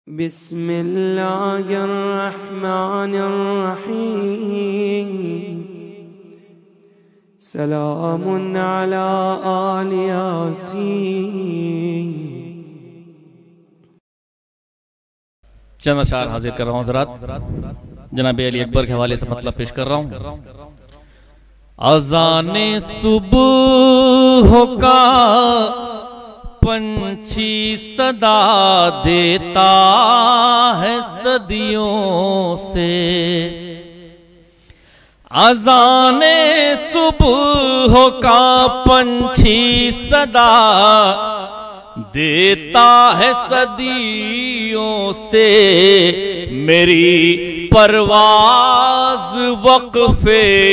بسم اللہ الرحمن الرحیم سلام علی آل یاسین۔ چند اشعار حاضر کر رہا ہوں حضرات، جناب علی اکبر کے حوالے سے مطلب پیش کر رہا ہوں۔ اذان صبح کا پنچھی صدا دیتا ہے صدیوں سے، اذان صبح کا پنچھی صدا دیتا ہے صدیوں سے، میری پرواز وقف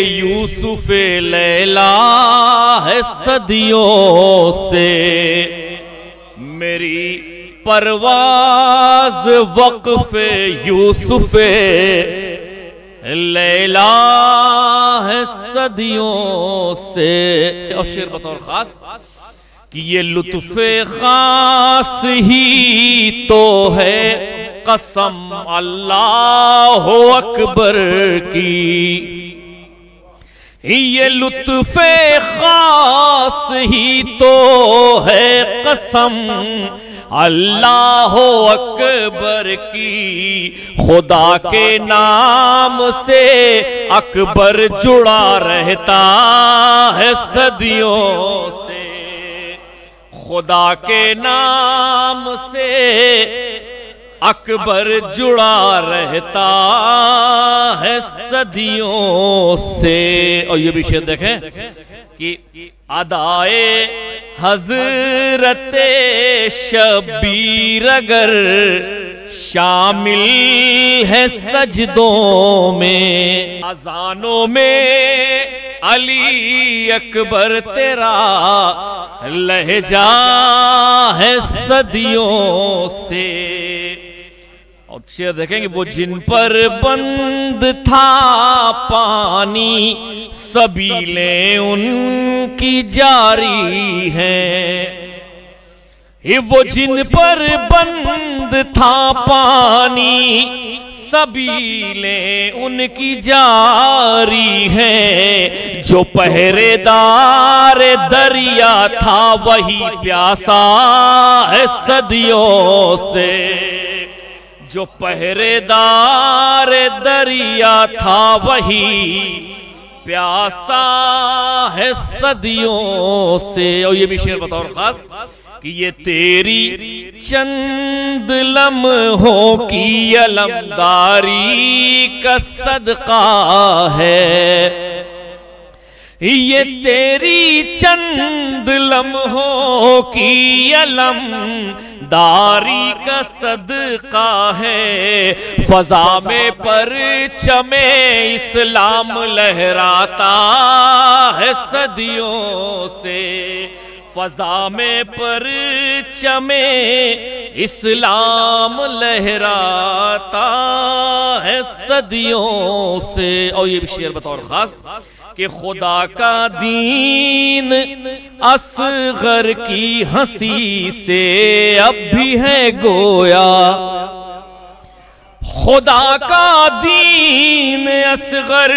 یوسف لیلا ہے صدیوں سے، میری پرواز وقف یوسف لیلا ہے صدیوں سے۔ اور شعر بطور خاص کہ یہ لطف خاص ہی تو ہے قسم اللہ اکبر کی، یہ لطف خاص ہی تو ہے قسم اللہ اکبر کی، خدا کے نام سے اکبر جڑا رہتا ہے صدیوں سے، خدا کے نام سے اکبر جڑا رہتا ہے صدیوں سے۔ اور یہ بھی شعر دیکھیں کہ ادائے حضرت شبیر اگر شامل ہے سجدوں میں، اذانوں میں علی اکبر تیرا لہجہ ہے صدیوں سے۔ اور شعر دیکھیں گے، وہ جن پر بند تھا پانی سبیلیں ان کی جاری ہیں، وہ جن پر بند تھا پانی سبیلیں ان کی جاری ہیں، جو پہرے دار دریا تھا وہی پیاسا ہے صدیوں سے، جو پہرے دار دریا تھا وہی پیاسا ہے صدیوں سے۔ اور یہ بھی شعر بطور خاص کہ یہ تیری چند لمحوں کی علمداری کا صدقہ ہے، یہ تیری چند لمحوں کی علمداری کا صدقہ ہے، فضا میں پرچم اسلام لہراتا ہے صدیوں سے، فضا میں پرچم اسلام لہراتا ہے صدیوں سے۔ اور یہ بھی شعر بطور خاص کہ خدا کا دین اصغر کی ہنسی سے اب بھی ہے گویا، خدا کا دین اصغر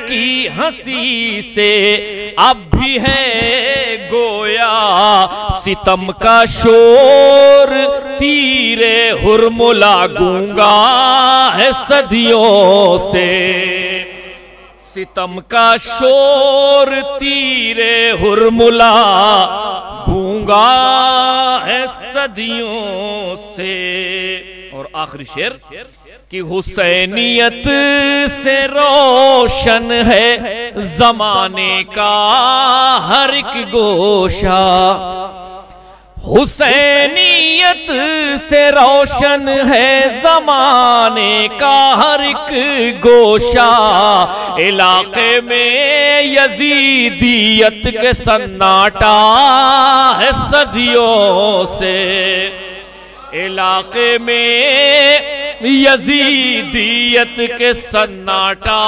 کی ہنسی سے اب بھی ہے گویا، ستم کا شور تیر ہرملا گونگا ہے صدیوں سے، ستم کا شور تیر ہرملا گونگا ہے صدیوں سے۔ اور آخری شعر کہ حسینیت سے روشن ہے زمانے کا ہر ایک گوشہ، حسینیت سے روشن ہے زمانے کا ہر ایک گوشہ، علاقے میں یزیدیت کے سناٹا ہے صدیوں سے، علاقے میں یزیدیت کے سناٹا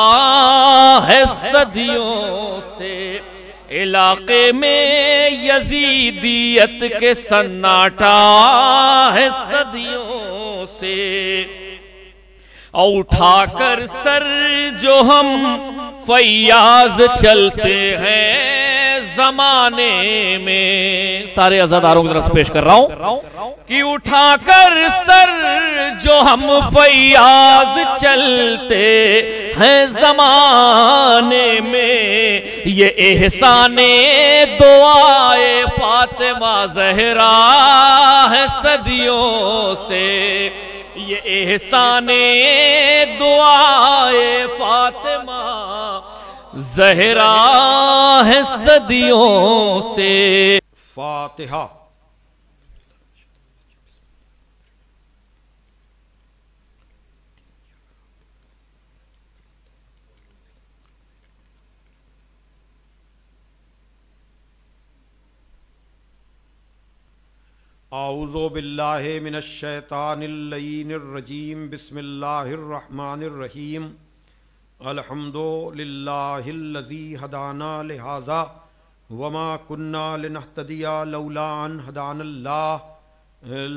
ہے صدیوں سے، علاقے میں یزیدیت کے سناٹا ہے صدیوں سے۔ سے اٹھا کر سر جو ہم فیاض چلتے ہیں زمانے میں. سارے عزاداروں کی طرف پیش کر رہا ہوں کہ اٹھا کر سر جو ہم فیاض چلتے ہیں زمانے میں یہ احسان دعائے فاطمہ زہرا ہے صدیوں سے. یہ احسان دعائے فاطمہ زہرا ہے صدیوں سے. فاتحہ. اعوذ باللہ من الشیطان اللعین الرجیم. بسم اللہ الرحمن الرحیم. الحمد للہ الذی ہدانا لہذا وما کننا لنہتدی لولا ان ہدانا اللہ.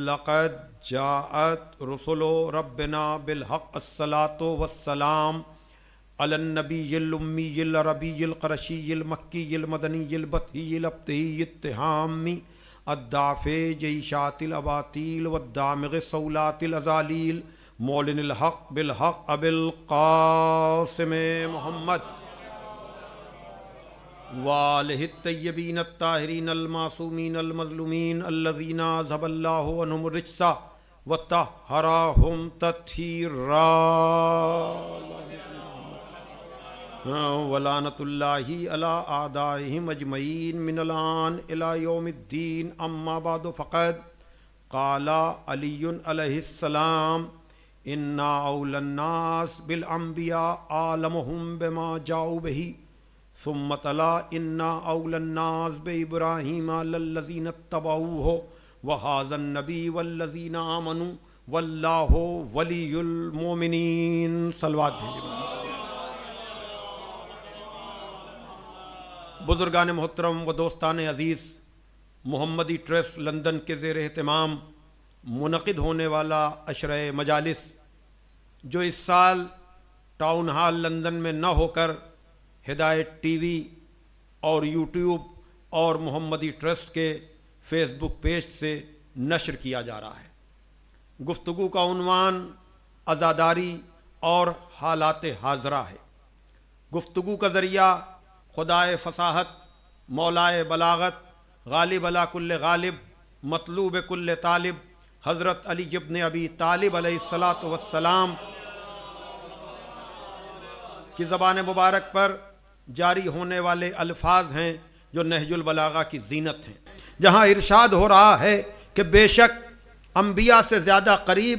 لقد جاءت رسل ربنا بالحق. الصلاة والسلام علی النبی الامی العربی القرشی المکی المدنی البطحی الابتہی التہامی الدافع جیشات الاباطیل والدامغ صولات الازالیل مولن الحق بالحق ابی القاسم محمد وآلہ الطیبین الطاہرین المعصومین المظلومین الذین اذھب اللہ عنہم الرجس وطہرہم تطہیرا. ولعنت اللہ علی اعدائہم اجمعین من الآن الی یوم الدین. اما بعد فقد قال علی علیہ السلام انا اولی الناس بالانبیاء عالمہم بما جاؤ بہ. ثم تلا انا اولی الناس بابراہیم للذین اتبعوہ وہذا النبی والذین آمنوا واللہ ولی المؤمنین. صلوات بھیجئے. بزرگان محترم و دوستان عزیز، محمدی ٹرسٹ لندن کے زیر اہتمام منعقد ہونے والا عشرہ مجالس، جو اس سال ٹاؤن ہال لندن میں نہ ہو کر ہدایت ٹی وی اور یوٹیوب اور محمدی ٹرسٹ کے فیس بک پیج سے نشر کیا جا رہا ہے. گفتگو کا عنوان عزاداری اور حالات حاضرہ ہے. گفتگو کا ذریعہ خدائے فصاحت، مولائے بلاغت، غالب علی کل غالب، مطلوب کل طالب، حضرت علی ابن ابی طالب علیہ السلام کی زبان مبارک پر جاری ہونے والے الفاظ ہیں جو نہج البلاغہ کی زینت ہیں، جہاں ارشاد ہو رہا ہے کہ بے شک انبیاء سے زیادہ قریب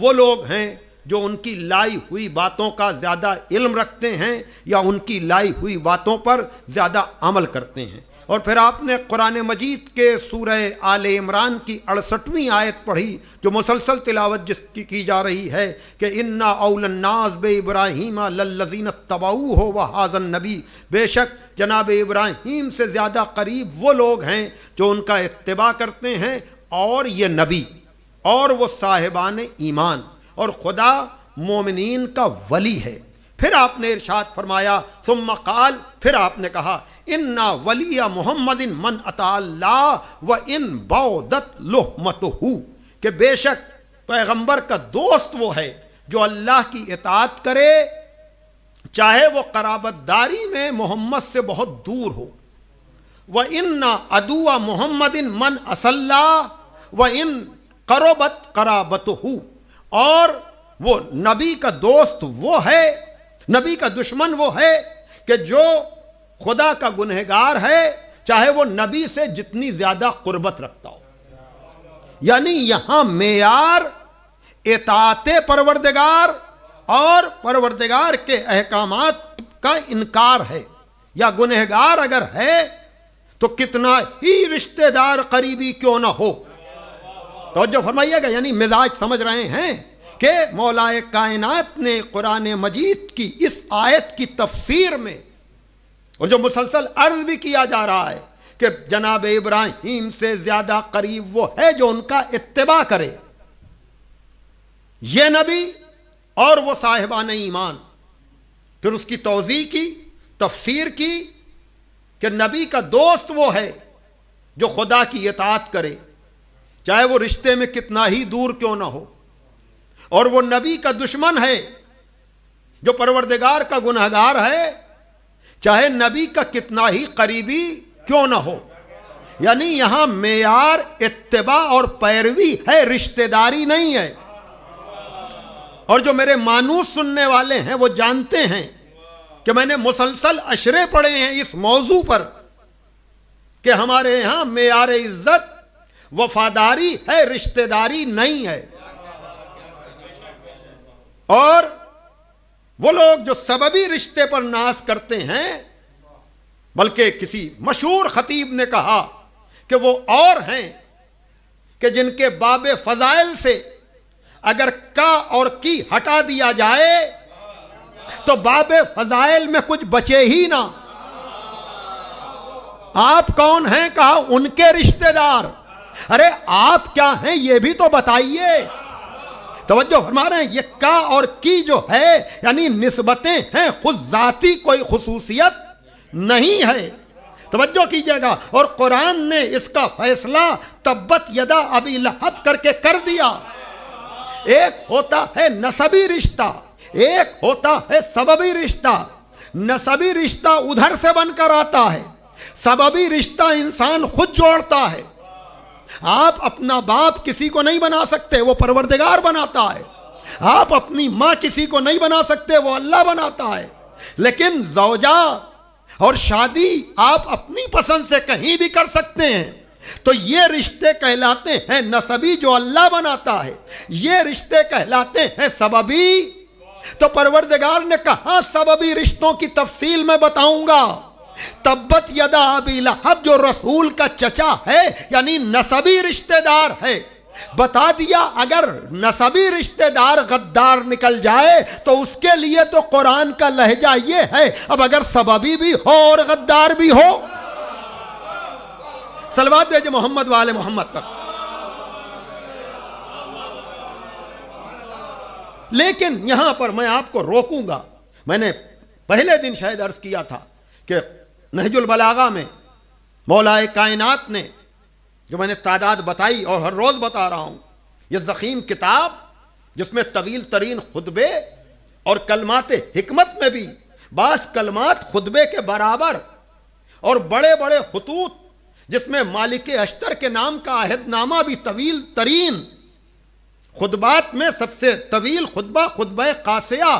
وہ لوگ ہیں جو ان کی لائی ہوئی باتوں کا زیادہ علم رکھتے ہیں یا ان کی لائی ہوئی باتوں پر زیادہ عمل کرتے ہیں. اور پھر آپ نے قرآن مجید کے سورہ آل عمران کی 68ویں آیت پڑھی جو مسلسل تلاوت جس کی جا رہی ہے کہ انا اولی الناس بابراہیم للذین اتبعوہ وہذا النبی. بے شک جناب ابراہیم سے زیادہ قریب وہ لوگ ہیں جو ان کا اتباع کرتے ہیں اور یہ نبی اور وہ صاحبان ایمان، اور خدا مومنین کا ولی ہے. پھر آپ نے ارشاد فرمایا ثم قال، پھر آپ نے کہا انا ولی محمد من اطاع اللہ و ان بعدت لحمتہ، کہ بے شک پیغمبر کا دوست وہ ہے جو اللہ کی اطاعت کرے چاہے وہ قرابت داری میں محمد سے بہت دور ہو. وَإِنَّ عَدُوَّ مُحَمَّدٍ مَنْ أَصَلَّا وَإِنْ قَرَبَتْ قَرَابَتُهُ، اور وہ نبی کا دوست وہ ہے، نبی کا دشمن وہ ہے کہ جو خدا کا گنہگار ہے چاہے وہ نبی سے جتنی زیادہ قربت رکھتا ہو. یعنی یہاں معیار اطاعت پروردگار اور پروردگار کے احکامات کا انکار ہے، یا گنہگار اگر ہے تو کتنا ہی رشتہ دار قریبی کیوں نہ ہو. توجہ فرمائیے گا، یعنی مزاج سمجھ رہے ہیں کہ مولا کائنات نے قرآن مجید کی اس آیت کی تفسیر میں، اور جو مسلسل عرض بھی کیا جا رہا ہے کہ جناب ابراہیم سے زیادہ قریب وہ ہے جو ان کا اتباع کرے. یہ نبی اور وہ صاحبان ایمان. پھر اس کی توضیح کی، تفسیر کی کہ نبی کا دوست وہ ہے جو خدا کی اطاعت کرے چاہے وہ رشتے میں کتنا ہی دور کیوں نہ ہو، اور وہ نبی کا دشمن ہے جو پروردگار کا گنہگار ہے چاہے نبی کا کتنا ہی قریبی کیوں نہ ہو. یعنی یہاں معیار اتباع اور پیروی ہے، رشتہ داری نہیں ہے. اور جو میرے مانوس سننے والے ہیں وہ جانتے ہیں کہ میں نے مسلسل اشرے پڑھے ہیں اس موضوع پر کہ ہمارے یہاں معیار عزت وفاداری ہے، رشتہ داری نہیں ہے. اور وہ لوگ جو سببی رشتے پر ناز کرتے ہیں، بلکہ کسی مشہور خطیب نے کہا کہ وہ اور ہیں کہ جن کے باب فضائل سے اگر کا اور کی ہٹا دیا جائے تو باب فضائل میں کچھ بچے ہی نہ. آپ کون ہیں؟ کہا ان کے رشتہ دار. ارے آپ کیا ہیں یہ بھی تو بتائیے. توجہ فرما رہے ہیں، یہ کا اور کی جو ہے یعنی نسبتیں ہیں، خود ذاتی کوئی خصوصیت نہیں ہے. توجہ کیجئے گا. اور قرآن نے اس کا فیصلہ تبت یدا ابی لہب کر کے کر دیا. ایک ہوتا ہے نسبی رشتہ، ایک ہوتا ہے سببی رشتہ. نسبی رشتہ ادھر سے بن کر آتا ہے، سببی رشتہ انسان خود جوڑتا ہے. آپ اپنا باپ کسی کو نہیں بنا سکتے، وہ پروردگار بناتا ہے. آپ اپنی ماں کسی کو نہیں بنا سکتے، وہ اللہ بناتا ہے. لیکن زوجہ اور شادی آپ اپنی پسند سے کہیں بھی کر سکتے ہیں. تو یہ رشتے کہلاتے ہیں نسبی جو اللہ بناتا ہے، یہ رشتے کہلاتے ہیں سببی. تو پروردگار نے کہا سببی رشتوں کی تفصیل میں بتاؤں گا. تبت یدا ابی لہب جو رسول کا چچا ہے یعنی نسبی رشتہ دار ہے، بتا دیا اگر نسبی رشتہ دار غدار نکل جائے تو اس کے لیے تو قرآن کا لہجہ یہ ہے اب اگر سببی بھی ہو اور غدار بھی ہو. صلوات بھیجے محمد والے محمد تک. لیکن یہاں پر میں آپ کو روکوں گا. میں نے پہلے دن شاید عرض کیا تھا کہ نہج البلاغہ میں مولا کائنات نے جو میں نے تعداد بتائی اور ہر روز بتا رہا ہوں، یہ ضخیم کتاب جس میں طویل ترین خطبے اور کلمات حکمت میں بھی بعض کلمات خطبے کے برابر اور بڑے بڑے خطوط جس میں مالک اشتر کے نام کا عہد نامہ بھی طویل ترین خطبات میں سب سے طویل خطبہ خطبہ قاسیہ.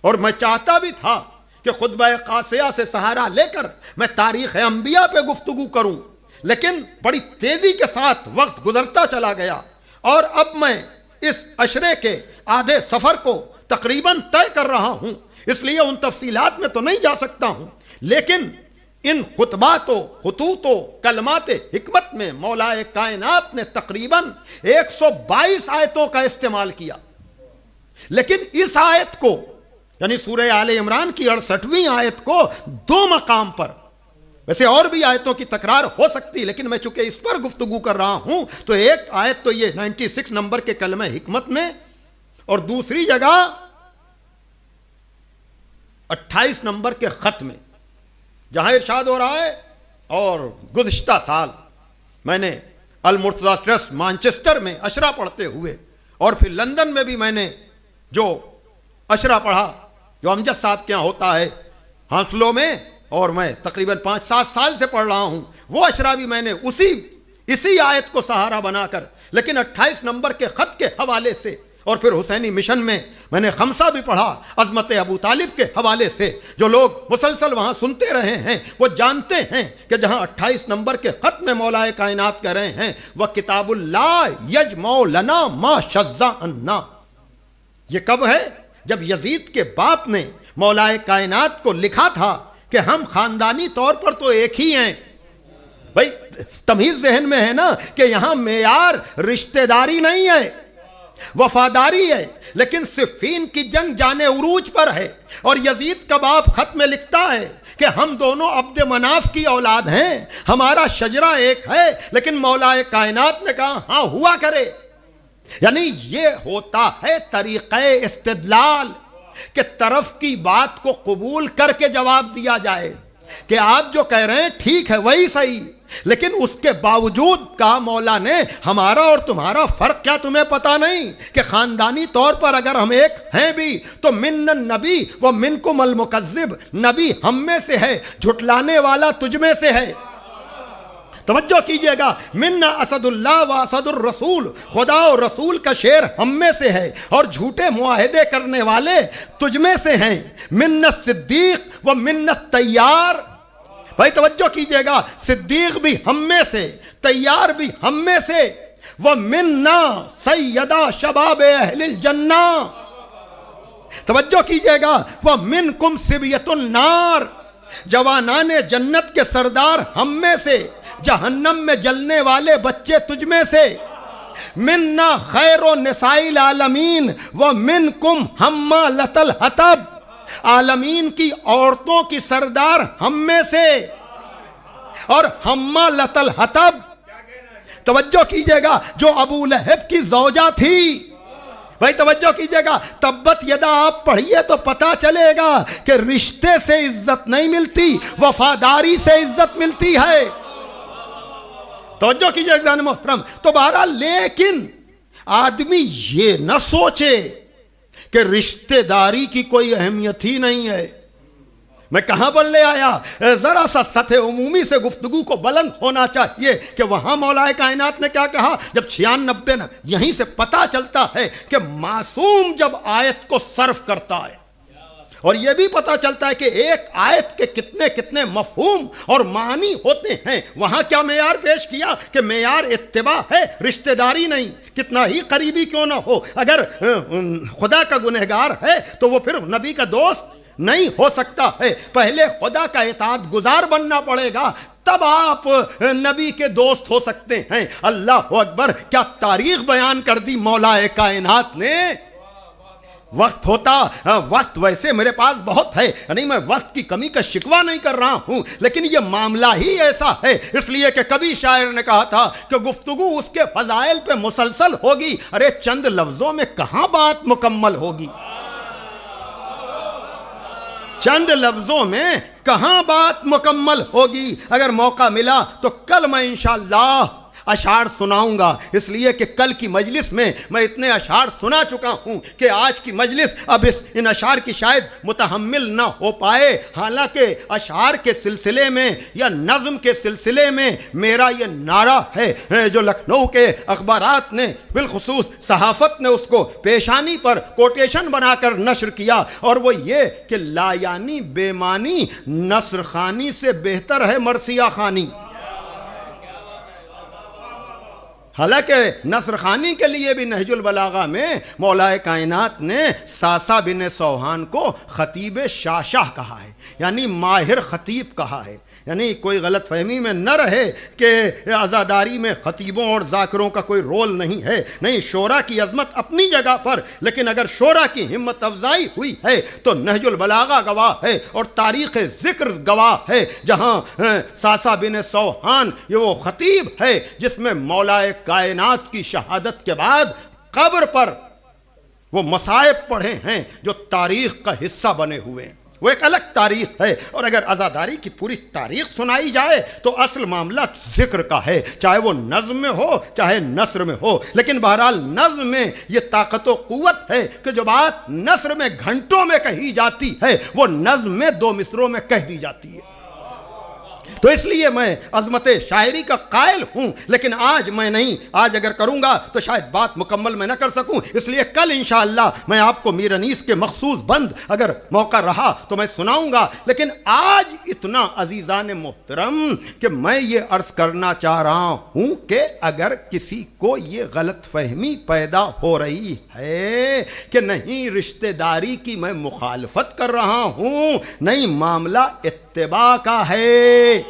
اور میں چاہتا بھی تھا کہ خطبہ قاسیہ سے سہارا لے کر میں تاریخ انبیاء پہ گفتگو کروں، لیکن بڑی تیزی کے ساتھ وقت گزرتا چلا گیا اور اب میں اس عشرے کے آدھے سفر کو تقریباً طے کر رہا ہوں، اس لیے ان تفصیلات میں تو نہیں جا سکتا ہوں. لیکن ان خطبات و خطوط و کلمات حکمت میں مولا کائنات نے تقریباً 122 آیتوں کا استعمال کیا. لیکن اس آیت کو یعنی سورہ آل عمران کی 68ویں آیت کو 2 مقام پر، ویسے اور بھی آیتوں کی تکرار ہو سکتی لیکن میں چونکہ اس پر گفتگو کر رہا ہوں تو ایک آیت تو یہ 96 نمبر کے کلمہ حکمت میں اور دوسری جگہ 28 نمبر کے خط میں جہاں ارشاد ہو رہا ہے. اور گزشتہ سال میں نے المرتضی ٹرسٹ مانچسٹر میں اشرا پڑھتے ہوئے اور پھر لندن میں بھی میں نے جو اشرا پڑھا جو امجد صاحب کے یہاں ہوتا ہے ہانسلو میں، اور میں تقریباً 5-7 سال سے پڑھ رہا ہوں، وہ اشرا بھی میں نے اسی آیت کو سہارا بنا کر لیکن 28 نمبر کے خط کے حوالے سے، اور پھر حسینی مشن میں نے خمسہ بھی پڑھا عظمت ابو طالب کے حوالے سے. جو لوگ مسلسل وہاں سنتے رہے ہیں وہ جانتے ہیں کہ جہاں 28 نمبر کے خط میں مولا کائنات کہہ رہے ہیں وہ کتاب اللہ یجمع لنا ما شذ عنا، یہ کب ہے؟ جب یزید کے باپ نے مولا کائنات کو لکھا تھا کہ ہم خاندانی طور پر تو ایک ہی ہیں. بھائی تمیز ذہن میں ہے نا کہ یہاں معیار رشتہ داری نہیں ہے، وفاداری ہے. لیکن صفین کی جنگ جانے عروج پر ہے اور یزید کا باپ خط میں لکھتا ہے کہ ہم دونوں عبد مناف کی اولاد ہیں، ہمارا شجرہ ایک ہے. لیکن مولا کائنات نے کہا ہاں ہوا کرے. یعنی یہ ہوتا ہے طریقہ استدلال کہ طرف کی بات کو قبول کر کے جواب دیا جائے کہ آپ جو کہہ رہے ہیں ٹھیک ہے وہی صحیح، لیکن اس کے باوجود کہا مولا نے ہمارا اور تمہارا فرق کیا تمہیں پتا نہیں کہ خاندانی طور پر اگر ہم ایک ہیں بھی تو من النبی و منکم المکذب، نبی ہم میں سے ہے، جھٹلانے والا تجھ میں سے ہے۔ توجہ کیجئے گا، منا اسد اللہ و اسد الرسول، خدا اور رسول کا شیر ہم میں سے ہے اور جھوٹے معاہدے کرنے والے تجھ میں سے ہیں۔ من الصدیق و من التیار، بھائی توجہ کیجئے گا، صدیق بھی ہم میں سے، تیار بھی ہم میں سے، ومنا سیدہ شباب اہل الجنہ، توجہ کیجئے گا، ومنکم سبیۃ النار، جوانان جنت کے سردار ہم میں سے، جہنم میں جلنے والے بچے تجھ میں سے۔ مننا خیر و نساء العالمین ومنکم حمالۃ الحطب، عالمین کی عورتوں کی سردار ہم میں سے اور حمالۃ الحطب، توجہ کیجئے گا، جو ابو لہب کی زوجہ تھی۔ بھائی توجہ کیجئے گا، تبت یدا آپ پڑھیے تو پتا چلے گا کہ رشتے سے عزت نہیں ملتی، وفاداری سے عزت ملتی ہے۔ توجہ کیجئے گا محترم، تو بہرحال لیکن آدمی یہ نہ سوچے کہ رشتہ داری کی کوئی اہمیت ہی نہیں ہے۔ میں کہاں پر لے آیا؟ ذرا سا سطح عمومی سے گفتگو کو بلند ہونا چاہیے کہ وہاں مولا کائنات نے کیا کہا، جب 96 یہیں سے پتا چلتا ہے کہ معصوم جب آیت کو صرف کرتا ہے، اور یہ بھی پتا چلتا ہے کہ ایک آیت کے کتنے کتنے مفہوم اور معنی ہوتے ہیں، وہاں کیا معیار پیش کیا کہ معیار اتباع ہے، رشتہ داری نہیں، کتنا ہی قریبی کیوں نہ ہو، اگر خدا کا گنہگار ہے تو وہ پھر نبی کا دوست نہیں ہو سکتا ہے، پہلے خدا کا اطاعت گزار بننا پڑے گا، تب آپ نبی کے دوست ہو سکتے ہیں۔ اللہ اکبر، کیا تاریخ بیان کر دی مولا کائنات نے۔ وقت ہوتا، وقت ویسے میرے پاس بہت ہے، یعنی میں وقت کی کمی کا شکوہ نہیں کر رہا ہوں، لیکن یہ معاملہ ہی ایسا ہے، اس لیے کہ کبھی شاعر نے کہا تھا کہ گفتگو اس کے فضائل پہ مسلسل ہوگی، ارے چند لفظوں میں کہاں بات مکمل ہوگی، چند لفظوں میں کہاں بات مکمل ہوگی۔ اگر موقع ملا تو کل میں انشاءاللہ اشعار سناؤں گا، اس لیے کہ کل کی مجلس میں میں اتنے اشعار سنا چکا ہوں کہ آج کی مجلس اب ان اشعار کی شاید متحمل نہ ہو پائے۔ حالانکہ اشعار کے سلسلے میں یا نظم کے سلسلے میں میرا یہ نعرہ ہے جو لکھنؤ کے اخبارات نے بالخصوص صحافت نے اس کو پیشانی پر کوٹیشن بنا کر نشر کیا، اور وہ یہ کہ لا یعنی بے معنی نصر خوانی سے بہتر ہے مرثیہ خوانی۔ حالانکہ نصر خوانی کے لیے بھی نہج البلاغہ میں مولا کائنات نے ساسا بن سوہان کو خطیب شاشاہ کہا ہے، یعنی ماہر خطیب کہا ہے، یعنی کوئی غلط فہمی میں نہ رہے کہ عزاداری میں خطیبوں اور ذاکروں کا کوئی رول نہیں ہے، نہیں، شورا کی عظمت اپنی جگہ پر، لیکن اگر شورا کی ہمت افزائی ہوئی ہے تو نہج البلاغہ گواہ ہے اور تاریخ ذکر گواہ ہے، جہاں ساسا بن سوہان یہ وہ خطیب ہے جس میں مولا کائنات کی شہادت کے بعد قبر پر وہ مصائب پڑھے ہیں جو تاریخ کا حصہ بنے ہوئے ہیں، وہ ایک الگ تاریخ ہے۔ اور اگر عزاداری کی پوری تاریخ سنائی جائے تو اصل معاملہ ذکر کا ہے، چاہے وہ نظم میں ہو چاہے نثر میں ہو، لیکن بہرحال نظم میں یہ طاقت و قوت ہے کہ جو بات نثر میں گھنٹوں میں کہی جاتی ہے وہ نظم میں 2 مصروں میں کہہ دی جاتی ہے۔ تو اس لیے میں عظمت شاعری کا قائل ہوں، لیکن آج میں نہیں، آج اگر کروں گا تو شاید بات مکمل میں نہ کر سکوں، اس لیے کل انشاءاللہ میں آپ کو میر انیس کے مخصوص بند اگر موقع رہا تو میں سناؤں گا، لیکن آج اتنا عزیزان محترم کہ میں یہ عرض کرنا چاہ رہا ہوں کہ اگر کسی کو یہ غلط فہمی پیدا ہو رہی ہے کہ نہیں رشتہ داری کی میں مخالفت کر رہا ہوں، نہیں، معاملہ اتباع کا ہے،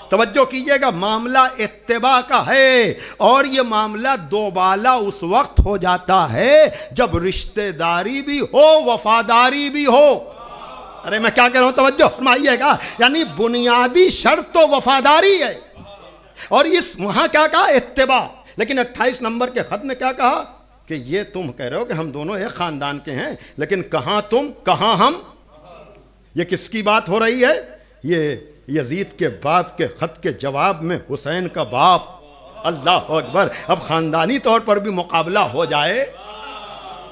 توجہ کیجئے گا، معاملہ اتباع کا ہے، اور یہ معاملہ دوبالا اس وقت ہو جاتا ہے جب رشتہ داری بھی ہو وفاداری بھی ہو۔ ارے میں کیا کہہ رہا ہوں، توجہ فرمائیے گا، یعنی بنیادی شرط تو وفاداری ہے، اور اس وہاں کیا کہا، اتباع، لیکن 28 نمبر کے خط میں کیا کہا کہ یہ تم کہہ رہے ہو کہ ہم دونوں ایک خاندان کے ہیں، لیکن کہاں تم کہاں ہم؟ یہ کس کی بات ہو رہی ہے؟ یہ یزید کے باپ کے خط کے جواب میں حسین کا باپ۔ اللہ اکبر! اب خاندانی طور پر بھی مقابلہ ہو جائے،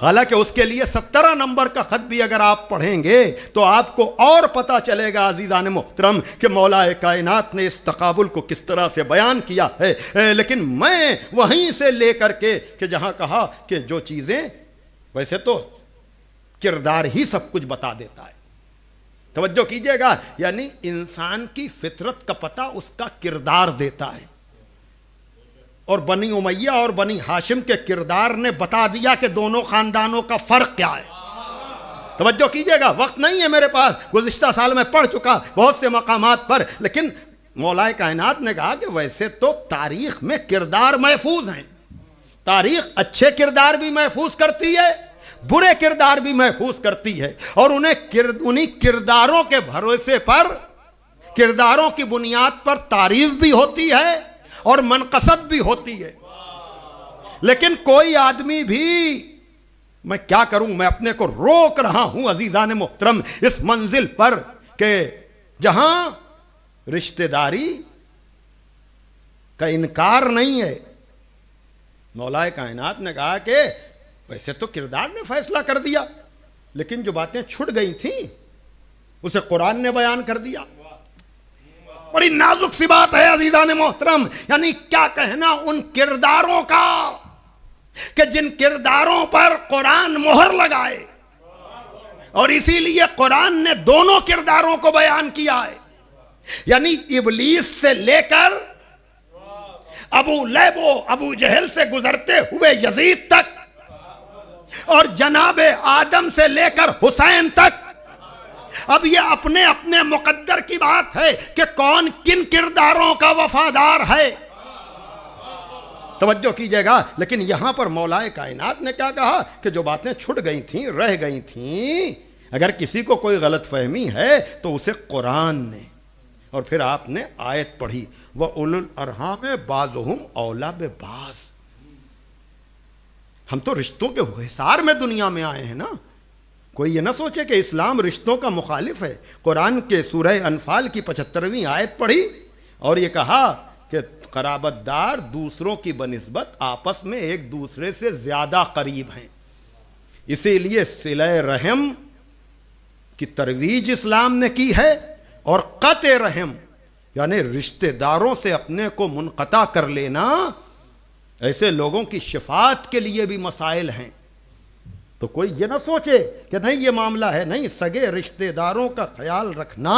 حالانکہ اس کے لیے 17 نمبر کا خط بھی اگر آپ پڑھیں گے تو آپ کو اور پتہ چلے گا عزیزان محترم کہ مولا کائنات نے اس تقابل کو کس طرح سے بیان کیا ہے۔ لیکن میں وہیں سے لے کر کے کہ جہاں کہا کہ جو چیزیں، ویسے تو کردار ہی سب کچھ بتا دیتا ہے، توجہ کیجئے گا، یعنی انسان کی فطرت کا پتہ اس کا کردار دیتا ہے، اور بنی امیہ اور بنی ہاشم کے کردار نے بتا دیا کہ دونوں خاندانوں کا فرق کیا ہے۔ توجہ کیجئے گا، وقت نہیں ہے میرے پاس، گزشتہ سال میں پڑھ چکا بہت سے مقامات پر، لیکن مولا کائنات نے کہا کہ ویسے تو تاریخ میں کردار محفوظ ہیں، تاریخ اچھے کردار بھی محفوظ کرتی ہے، برے کردار بھی محفوظ کرتی ہے، اور انہیں کرداروں کے بھروسے پر، کرداروں کی بنیاد پر تعریف بھی ہوتی ہے اور منقصد بھی ہوتی ہے۔ لیکن کوئی آدمی بھی، میں کیا کروں، میں اپنے کو روک رہا ہوں عزیزان محترم اس منزل پر کہ جہاں رشتہ داری کا انکار نہیں ہے، مولا کائنات نے کہا کہ ویسے تو کردار نے فیصلہ کر دیا، لیکن جو باتیں چھٹ گئی تھیں اسے قرآن نے بیان کر دیا۔ بڑی نازک سی بات ہے عزیزان محترم، یعنی کیا کہنا ان کرداروں کا کہ جن کرداروں پر قرآن مہر لگائے، اور اسی لیے قرآن نے دونوں کرداروں کو بیان کیا ہے، یعنی ابلیس سے لے کر ابو لہب و ابو جہل سے گزرتے ہوئے یزید تک، اور جناب آدم سے لے کر حسین تک۔ اب یہ اپنے اپنے مقدر کی بات ہے کہ کون کن کرداروں کا وفادار ہے، توجہ کیجئے گا۔ لیکن یہاں پر مولا کائنات نے کیا کہا کہ جو باتیں چھٹ گئی تھیں، رہ گئی تھیں، اگر کسی کو کوئی غلط فہمی ہے تو اسے قرآن نے، اور پھر آپ نے آیت پڑھی وَأُولُو الْأَرْحَامِ بَعْضُهُمْ أَوْلَىٰ بِبَعْضٍ۔ ہم تو رشتوں کے حصار میں دنیا میں آئے ہیں نا، کوئی یہ نہ سوچے کہ اسلام رشتوں کا مخالف ہے۔ قرآن کے سورہ انفال کی 75ویں آیت پڑھی اور یہ کہا کہ قرابت دار دوسروں کی بنسبت آپس میں ایک دوسرے سے زیادہ قریب ہیں، اسی لیے صلہ رحم کی ترویج اسلام نے کی ہے، اور قطع رحم یعنی رشتہ داروں سے اپنے کو منقطع کر لینا، ایسے لوگوں کی شفاعت کے لیے بھی مسائل ہیں۔ تو کوئی یہ نہ سوچے کہ نہیں یہ معاملہ ہے، نہیں، سگے رشتہ داروں کا خیال رکھنا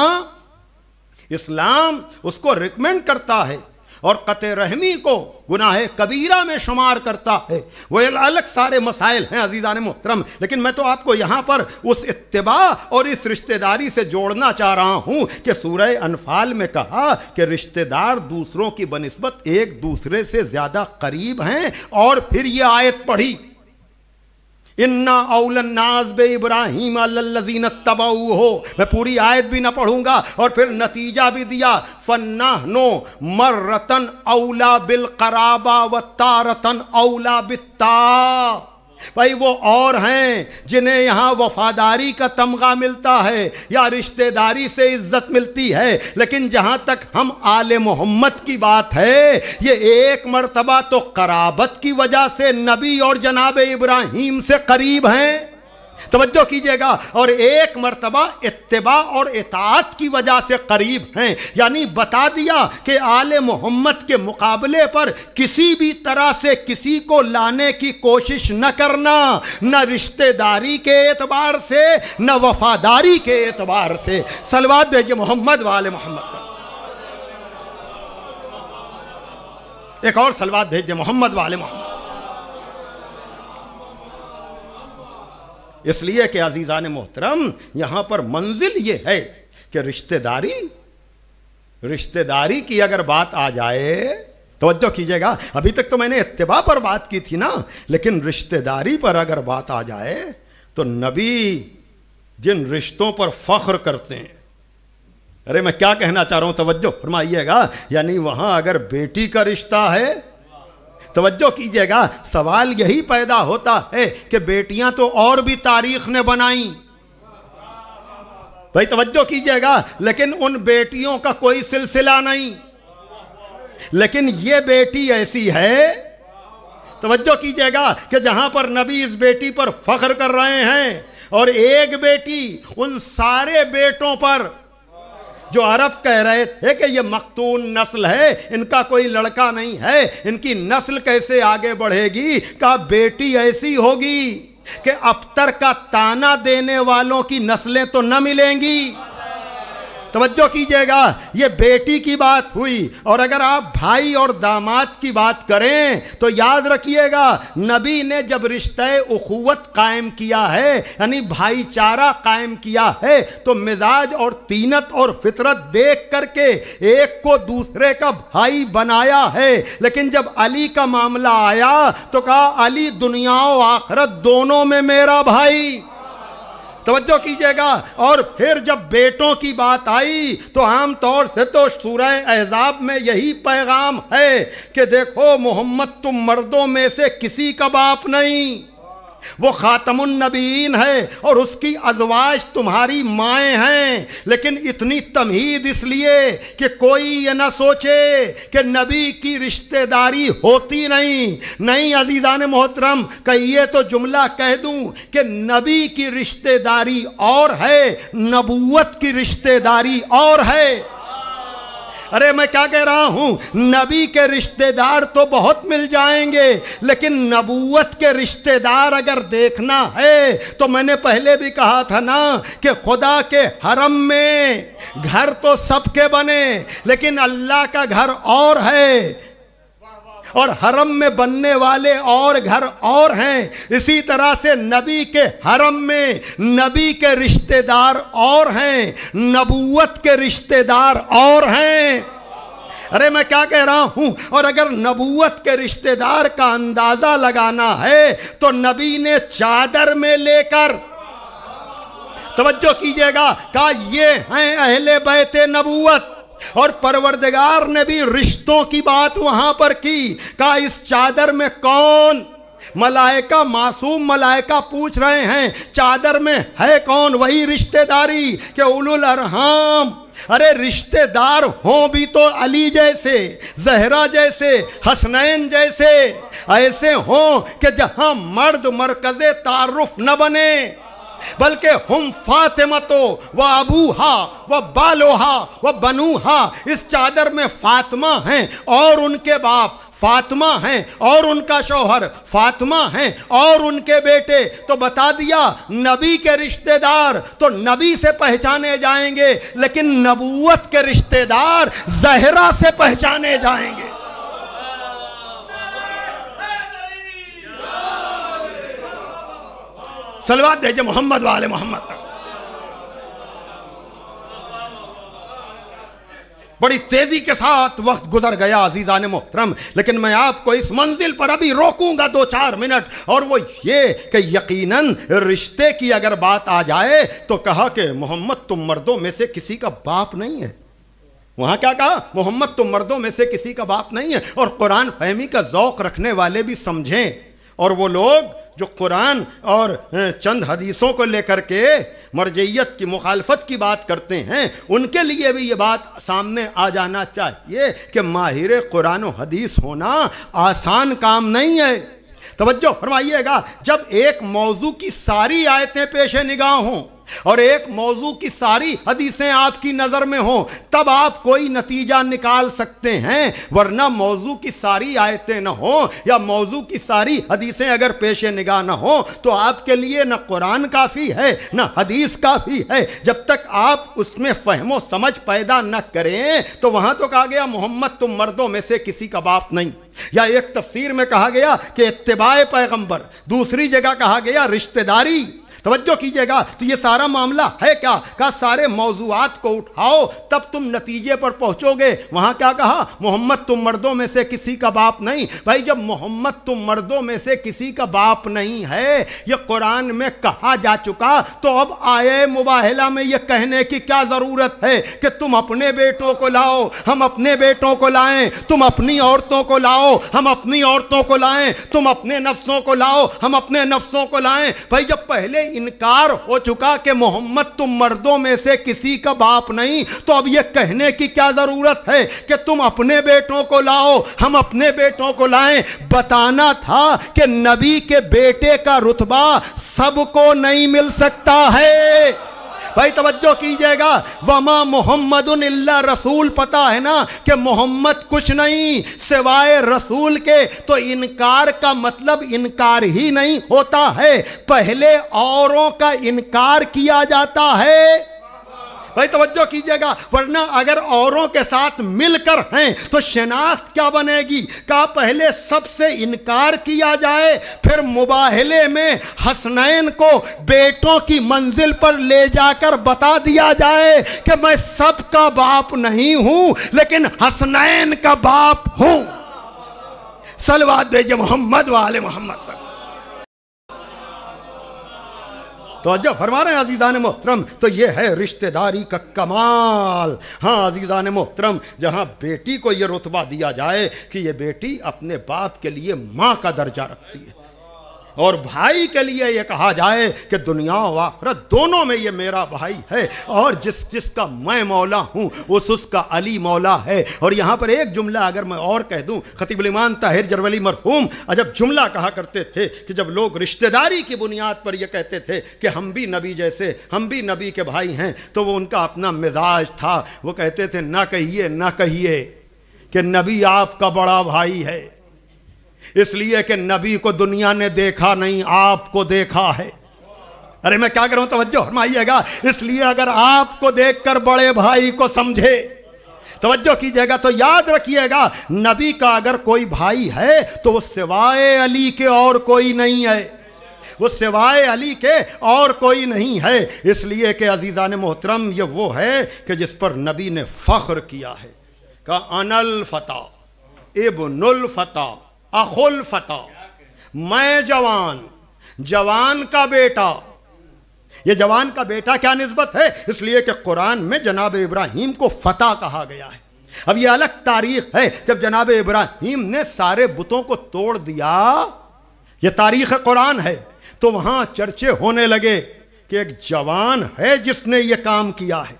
اسلام اس کو ریکمینڈ کرتا ہے، اور قطع رحمی کو گناہ کبیرہ میں شمار کرتا ہے۔ وہ الگ سارے مسائل ہیں عزیزان محترم، لیکن میں تو آپ کو یہاں پر اس اتباع اور اس رشتہ داری سے جوڑنا چاہ رہا ہوں کہ سورہ انفال میں کہا کہ رشتہ دار دوسروں کی بنسبت ایک دوسرے سے زیادہ قریب ہیں، اور پھر یہ آیت پڑھی اِنَّا أَوْلَى النَّاسِ بِإِبْرَاهِيمَ الَّذِينَ اتَّبَعُوهُ۔ میں پوری آیت بھی نہ پڑھوں گا، اور پھر نتیجہ بھی دیا فَنَّحْنُ مَرَّةً أَوْلَى بِالْقَرَابَةِ وَتَارَةً أَوْلَى بِالتَّا۔ بھائی وہ اور ہیں جنہیں یہاں وفاداری کا تمغہ ملتا ہے یا رشتہ داری سے عزت ملتی ہے، لیکن جہاں تک ہم آل محمد کی بات ہے، یہ ایک مرتبہ تو قرابت کی وجہ سے نبی اور جناب ابراہیم سے قریب ہیں، توجہ کیجئے گا، اور ایک مرتبہ اتباع اور اطاعت کی وجہ سے قریب ہیں، یعنی بتا دیا کہ آل محمد کے مقابلے پر کسی بھی طرح سے کسی کو لانے کی کوشش نہ کرنا، نہ رشتہ داری کے اعتبار سے، نہ وفاداری کے اعتبار سے۔ صلوات بھیجئے محمد وآل محمد۔ ایک اور صلوات بھیجئے محمد وآل محمد۔ اس لیے کہ عزیزان محترم یہاں پر منزل یہ ہے کہ رشتہ داری کی اگر بات آ جائے، توجہ کیجئے گا، ابھی تک تو میں نے اتباع پر بات کی تھی نا، لیکن رشتہ داری پر اگر بات آ جائے تو نبی جن رشتوں پر فخر کرتے ہیں، ارے میں کیا کہنا چاہ رہا ہوں، توجہ فرمائیے گا، یعنی وہاں اگر بیٹی کا رشتہ ہے توجہ کیجئے گا، سوال یہی پیدا ہوتا ہے کہ بیٹیاں تو اور بھی تاریخ نے بنائیں، بھائی توجہ کیجئے گا، لیکن ان بیٹیوں کا کوئی سلسلہ نہیں، لیکن یہ بیٹی ایسی ہے، توجہ کیجئے گا، کہ جہاں پر نبی اس بیٹی پر فخر کر رہے ہیں، اور ایک بیٹی ان سارے بیٹوں پر جو عرب کہہ رہے تھے کہ یہ مختون نسل ہے، ان کا کوئی لڑکا نہیں ہے، ان کی نسل کیسے آگے بڑھے گی، کہا بیٹی ایسی ہوگی کہ ابتر کا تانا دینے والوں کی نسلیں تو نہ ملیں گی۔ توجہ کیجئے گا، یہ بیٹی کی بات ہوئی، اور اگر آپ بھائی اور داماد کی بات کریں تو یاد رکھیے گا، نبی نے جب رشتہ اخوت قائم کیا ہے، یعنی بھائی چارہ قائم کیا ہے، تو مزاج اور طینت اور فطرت دیکھ کر کے ایک کو دوسرے کا بھائی بنایا ہے، لیکن جب علی کا معاملہ آیا تو کہا علی دنیا و آخرت دونوں میں میرا بھائی۔ توجہ کیجئے گا، اور پھر جب بیٹوں کی بات آئی تو عام طور سے تو سورہ احزاب میں یہی پیغام ہے کہ دیکھو محمد تم مردوں میں سے کسی کا باپ نہیں، وہ خاتم النبیین ہے اور اس کی ازواج تمہاری مائیں ہیں، لیکن اتنی تمہید اس لیے کہ کوئی یہ نہ سوچے کہ نبی کی رشتہ داری ہوتی نہیں عزیزان محترم، کہیے تو جملہ کہہ دوں کہ نبی کی رشتہ داری اور ہے، نبوت کی رشتہ داری اور ہے۔ ارے میں کیا کہہ رہا ہوں، نبی کے رشتہ دار تو بہت مل جائیں گے، لیکن نبوت کے رشتہ دار اگر دیکھنا ہے تو میں نے پہلے بھی کہا تھا نا کہ خدا کے حرم میں گھر تو سب کے بنے، لیکن اللہ کا گھر اور ہے، اور حرم میں بننے والے اور گھر اور ہیں، اسی طرح سے نبی کے حرم میں نبی کے رشتہ دار اور ہیں، نبوت کے رشتہ دار اور ہیں۔ ارے میں کیا کہہ رہا ہوں، اور اگر نبوت کے رشتہ دار کا اندازہ لگانا ہے تو نبی نے چادر میں لے کر، توجہ کیجئے گا، کہا یہ ہیں اہل بیت نبوت، اور پروردگار نے بھی رشتوں کی بات وہاں پر کی، کہا اس چادر میں کون؟ ملائکہ، معصوم ملائکہ پوچھ رہے ہیں چادر میں ہے کون؟ وہی رشتہ داری کہ اولو الارحام، ارے رشتہ دار ہوں بھی تو علی جیسے، زہرا جیسے، حسنین جیسے، ایسے ہوں کہ جہاں مرد مرکز تعارف نہ بنے، بلکہ ہم فاطمتو و ابوہا و بالوہا و بنوہا، اس چادر میں فاطمہ ہیں اور ان کے باپ، فاطمہ ہیں اور ان کا شوہر، فاطمہ ہیں اور ان کے بیٹے، تو بتا دیا نبی کے رشتہ دار تو نبی سے پہچانے جائیں گے، لیکن نبوت کے رشتہ دار زہرا سے پہچانے جائیں گے۔ صلوات دیجئے محمد والے محمد پر۔ بڑی تیزی کے ساتھ وقت گزر گیا عزیزان محترم، لیکن میں آپ کو اس منزل پر ابھی روکوں گا 2-4 منٹ، اور وہ یہ کہ یقیناً رشتے کی اگر بات آ جائے تو کہا کہ محمد تم مردوں میں سے کسی کا باپ نہیں ہے۔ وہاں کیا کہا؟ محمد تم مردوں میں سے کسی کا باپ نہیں ہے۔ اور قرآن فہمی کا ذوق رکھنے والے بھی سمجھیں، اور وہ لوگ جو قرآن اور چند حدیثوں کو لے کر کے مرجعیت کی مخالفت کی بات کرتے ہیں، ان کے لیے بھی یہ بات سامنے آ جانا چاہیے کہ ماہر قرآن و حدیث ہونا آسان کام نہیں ہے۔ توجہ فرمائیے گا، جب ایک موضوع کی ساری آیتیں پیش نگاہ ہوں اور ایک موضوع کی ساری حدیثیں آپ کی نظر میں ہوں، تب آپ کوئی نتیجہ نکال سکتے ہیں، ورنہ موضوع کی ساری آیتیں نہ ہوں یا موضوع کی ساری حدیثیں اگر پیش نگاہ نہ ہوں تو آپ کے لیے نہ قرآن کافی ہے نہ حدیث کافی ہے۔ جب تک آپ اس میں فہم و سمجھ پیدا نہ کریں تو وہاں تو کہا گیا محمد تم مردوں میں سے کسی کا باپ نہیں، یا ایک تفسیر میں کہا گیا کہ اتباع پیغمبر، دوسری جگہ کہا گیا رشتہ داری، توجہ کیجئے گا، تو یہ سارا معاملہ ہے کیا؟ کہا سارے موضوعات کو اٹھاؤ تب تم نتیجے پر پہنچو گے۔ وہاں کیا کہا؟ محمد تم مردوں میں سے کسی کا باپ نہیں۔ بھائی جب محمد تم مردوں میں سے کسی کا باپ نہیں ہے، یہ قرآن میں کہا جا چکا، تو اب آیے مباہلہ میں یہ کہنے کی کیا ضرورت ہے کہ تم اپنے بیٹوں کو لاؤ ہم اپنے بیٹوں کو لائیں، تم اپنی عورتوں کو لاؤ ہم اپنی عورتوں کو لائیں، تم اپنے نفسوں کو لاؤ ہم اپنے نفسوں کو لائیں۔ بھائی جب پہلے انکار ہو چکا کہ محمد تم مردوں میں سے کسی کا باپ نہیں، تو اب یہ کہنے کی کیا ضرورت ہے کہ تم اپنے بیٹوں کو لاؤ ہم اپنے بیٹوں کو لائیں؟ بتانا تھا کہ نبی کے بیٹے کا رتبہ سب کو نہیں مل سکتا ہے۔ بھائی توجہ کیجئے گا، وما محمد الا رسول، پتا ہے نا کہ محمد کچھ نہیں سوائے رسول کے، تو انکار کا مطلب انکار ہی نہیں ہوتا ہے، پہلے اوروں کا انکار کیا جاتا ہے۔ بھائی توجہ کیجئے گا، ورنہ اگر اوروں کے ساتھ مل کر ہیں تو شناخت کیا بنے گی؟ کہا پہلے سب سے انکار کیا جائے، پھر مباہلے میں حسنین کو بیٹوں کی منزل پر لے جا کر بتا دیا جائے کہ میں سب کا باپ نہیں ہوں لیکن حسنین کا باپ ہوں۔ صلوات بھیجئے محمد و آل محمد پر۔ توجہ فرما رہے ہیں عزیزان محترم، تو یہ ہے رشتہ داری کا کمال۔ ہاں عزیزان محترم، جہاں بیٹی کو یہ رتبہ دیا جائے کہ یہ بیٹی اپنے باپ کے لیے ماں کا درجہ رکھتی ہے، اور بھائی کے لیے یہ کہا جائے کہ دنیا و آخرت دونوں میں یہ میرا بھائی ہے، اور جس کا میں مولا ہوں اس کا علی مولا ہے۔ اور یہاں پر ایک جملہ اگر میں اور کہہ دوں، خطیب الامام طاہر جرولی مرحوم عجب جملہ کہا کرتے تھے کہ جب لوگ رشتہ داری کی بنیاد پر یہ کہتے تھے کہ ہم بھی نبی جیسے، ہم بھی نبی کے بھائی ہیں، تو وہ ان کا اپنا مزاج تھا، وہ کہتے تھے نہ کہیے کہ نبی آپ کا بڑا بھائی ہے، اس لیے کہ نبی کو دنیا نے دیکھا نہیں، آپ کو دیکھا ہے۔ ارے میں کیا کروں، توجہ فرمائیے گا، اس لیے اگر آپ کو دیکھ کر بڑے بھائی کو سمجھے، توجہ کیجئے گا، تو یاد رکھیے گا نبی کا اگر کوئی بھائی ہے تو وہ سوائے علی کے اور کوئی نہیں ہے، وہ سوائے علی کے اور کوئی نہیں ہے۔ اس لیے کہ عزیزان محترم یہ وہ ہے کہ جس پر نبی نے فخر کیا ہے، کہا انا الفتح ابن الفتح اخو الفتح، میں جوان کا بیٹا۔ یہ جوان کا بیٹا کیا نسبت ہے؟ اس لیے کہ قرآن میں جناب ابراہیم کو فتح کہا گیا ہے۔ اب یہ الگ تاریخ ہے، جب جناب ابراہیم نے سارے بتوں کو توڑ دیا، یہ تاریخ قرآن ہے، تو وہاں چرچے ہونے لگے کہ ایک جوان ہے جس نے یہ کام کیا ہے۔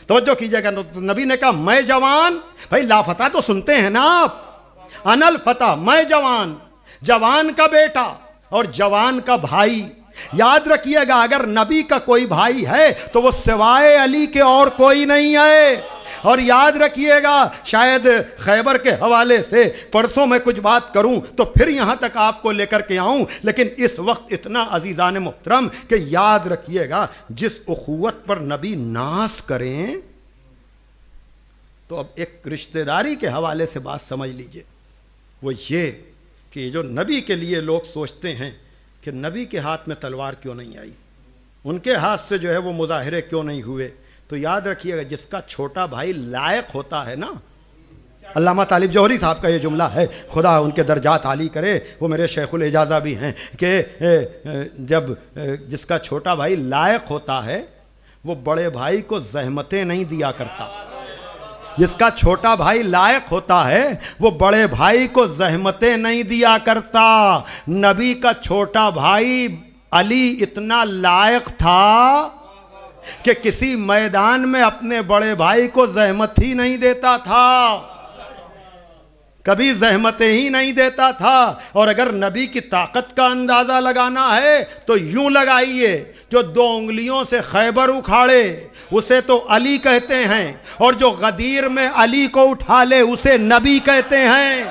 توجہ کیجئے گا، نبی نے کہا میں جوان، بھائی لافتح تو سنتے ہیں نا آپ، انا الفتح، میں جوان کا بیٹا اور جوان کا بھائی۔ یاد رکھیے گا اگر نبی کا کوئی بھائی ہے تو وہ سوائے علی کے اور کوئی نہیں ہے۔ اور یاد رکھیے گا، شاید خیبر کے حوالے سے پرسوں میں کچھ بات کروں تو پھر یہاں تک آپ کو لے کر کے آؤں، لیکن اس وقت اتنا عزیزان محترم کہ یاد رکھیے گا جس اخوت پر نبی ناز کریں، تو اب ایک رشتہ داری کے حوالے سے بات سمجھ لیجئے، وہ یہ کہ جو نبی کے لیے لوگ سوچتے ہیں کہ نبی کے ہاتھ میں تلوار کیوں نہیں آئی، ان کے ہاتھ سے جو ہے وہ مظاہرے کیوں نہیں ہوئے، تو یاد رکھیے گا جس کا چھوٹا بھائی لائق ہوتا ہے نا، علامہ طالب جوہری صاحب کا یہ جملہ ہے، خدا ان کے درجات عالی کرے، وہ میرے شیخ الاجازہ بھی ہیں، کہ جب جس کا چھوٹا بھائی لائق ہوتا ہے وہ بڑے بھائی کو زحمتیں نہیں دیا کرتا، جس کا چھوٹا بھائی لائق ہوتا ہے وہ بڑے بھائی کو زحمتیں نہیں دیا کرتا۔ نبی کا چھوٹا بھائی علی اتنا لائق تھا کہ کسی میدان میں اپنے بڑے بھائی کو زحمت ہی نہیں دیتا تھا، کبھی زحمتیں ہی نہیں دیتا تھا۔ اور اگر نبی کی طاقت کا اندازہ لگانا ہے تو یوں لگائیے، جو 2 انگلیوں سے خیبر اکھاڑے اسے تو علی کہتے ہیں، اور جو غدیر میں علی کو اٹھا لے اسے نبی کہتے ہیں۔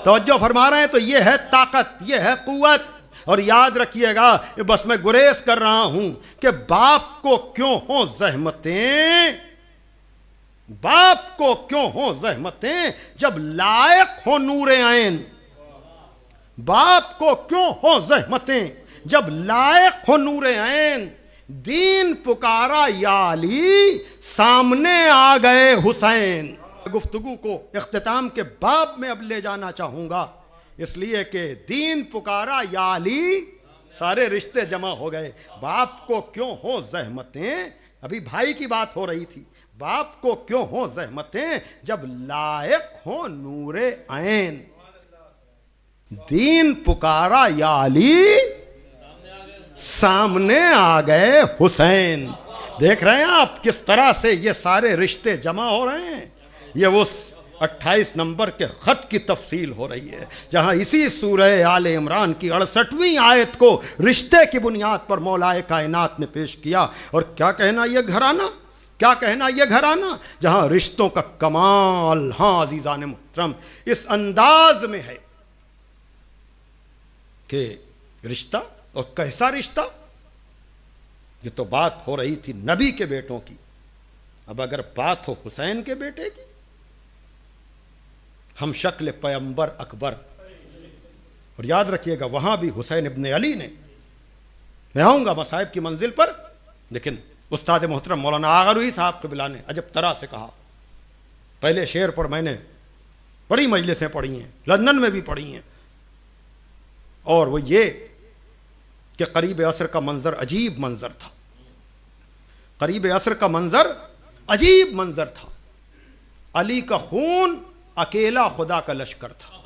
توجہ فرما رہے ہیں، تو یہ ہے طاقت، یہ ہے قوت۔ اور یاد رکھیے گا، بس میں گریز کر رہا ہوں کہ باپ کو کیوں ہوں زحمتیں، باپ کو کیوں ہوں زحمتیں جب لائق ہو نور عین، باپ کو کیوں ہوں زحمتیں جب لائق ہو نور عین، دین پکارا یا علی، سامنے آ گئے حسین۔ گفتگو کو اختتام کے باب میں اب لے جانا چاہوں گا، اس لیے کہ دین پکارا یا علی، سارے رشتے جمع ہو گئے۔ باپ کو کیوں ہو زحمتیں، ابھی بھائی کی بات ہو رہی تھی، باپ کو کیوں ہو زحمتیں جب لائق ہو نور عین، دین پکارا یا علی، سامنے آ گئے حسین۔ دیکھ رہے ہیں آپ کس طرح سے یہ سارے رشتے جمع ہو رہے ہیں؟ یہ اس 28 نمبر کے خط کی تفصیل ہو رہی ہے، جہاں اسی سورہ آل عمران کی 68ویں آیت کو رشتے کی بنیاد پر مولا کائنات نے پیش کیا۔ اور کیا کہنا یہ گھرانہ، کیا کہنا یہ گھرانہ جہاں رشتوں کا کمال، ہاں عزیزان محترم، اس انداز میں ہے کہ رشتہ، اور کیسا رشتہ؟ یہ تو بات ہو رہی تھی نبی کے بیٹوں کی، اب اگر بات ہو حسین کے بیٹے کی، ہم شکل پیمبر اکبر، اور یاد رکھیے گا وہاں بھی حسین ابن علی نے، میں آؤں گا مصائب کی منزل پر، لیکن استاد محترم مولانا آغا روحی صاحب قبلہ نے عجب طرح سے کہا، پہلے شعر پر میں نے بڑی مجلسیں پڑھی ہیں، لندن میں بھی پڑھی ہیں، اور وہ یہ کہ قریب عصر کا منظر عجیب منظر تھا، قریب عصر کا منظر عجیب منظر تھا، علی کا خون اکیلا خدا کا لشکر تھا۔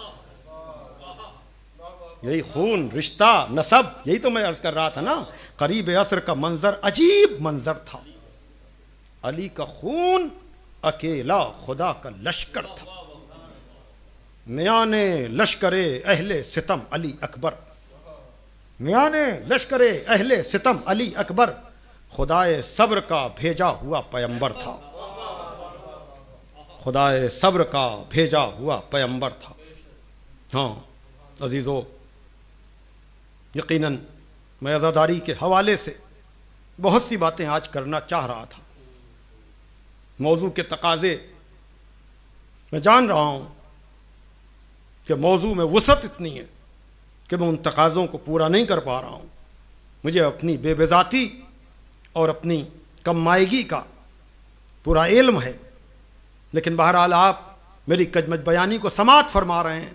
یہی خون، رشتہ، نسب، یہی تو میں عرض کر رہا تھا نا، قریب عصر کا منظر عجیب منظر تھا، علی کا خون اکیلا خدا کا لشکر تھا، میانے لشکر اہل ستم علی اکبر، میانے لشکر اہل ستم علی اکبر، خدائے صبر کا بھیجا ہوا پیمبر تھا، خدائے صبر کا بھیجا ہوا پیمبر تھا۔ ہاں عزیزو، یقیناً میں عزاداری کے حوالے سے بہت سی باتیں آج کرنا چاہ رہا تھا، موضوع کے تقاضے میں جان رہا ہوں کہ موضوع میں وسعت اتنی ہے کہ میں ان تقاضوں کو پورا نہیں کر پا رہا ہوں، مجھے اپنی بے بذاتی اور اپنی کم مائگی کا پورا علم ہے، لیکن بہرحال آپ میری کجمج بیانی کو سماعت فرما رہے ہیں،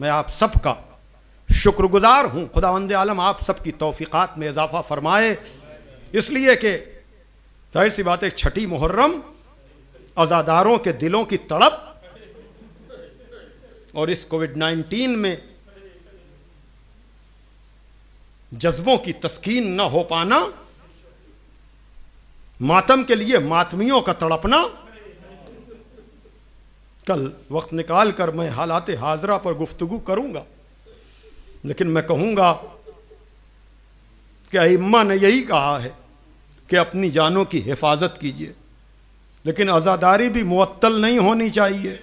میں آپ سب کا شکر گزار ہوں، خداوند عالم آپ سب کی توفیقات میں اضافہ فرمائے، اس لیے کہ ظاہر سی بات ہے چھٹی محرم عزاداروں کے دلوں کی تڑپ اور اس کووڈ-19 میں جذبوں کی تسکین نہ ہو پانا، ماتم کے لیے ماتمیوں کا تڑپنا، کل وقت نکال کر میں حالات حاضرہ پر گفتگو کروں گا، لیکن میں کہوں گا کہ ائمہ نے یہی کہا ہے کہ اپنی جانوں کی حفاظت کیجیے، لیکن عزاداری بھی معطل نہیں ہونی چاہیے،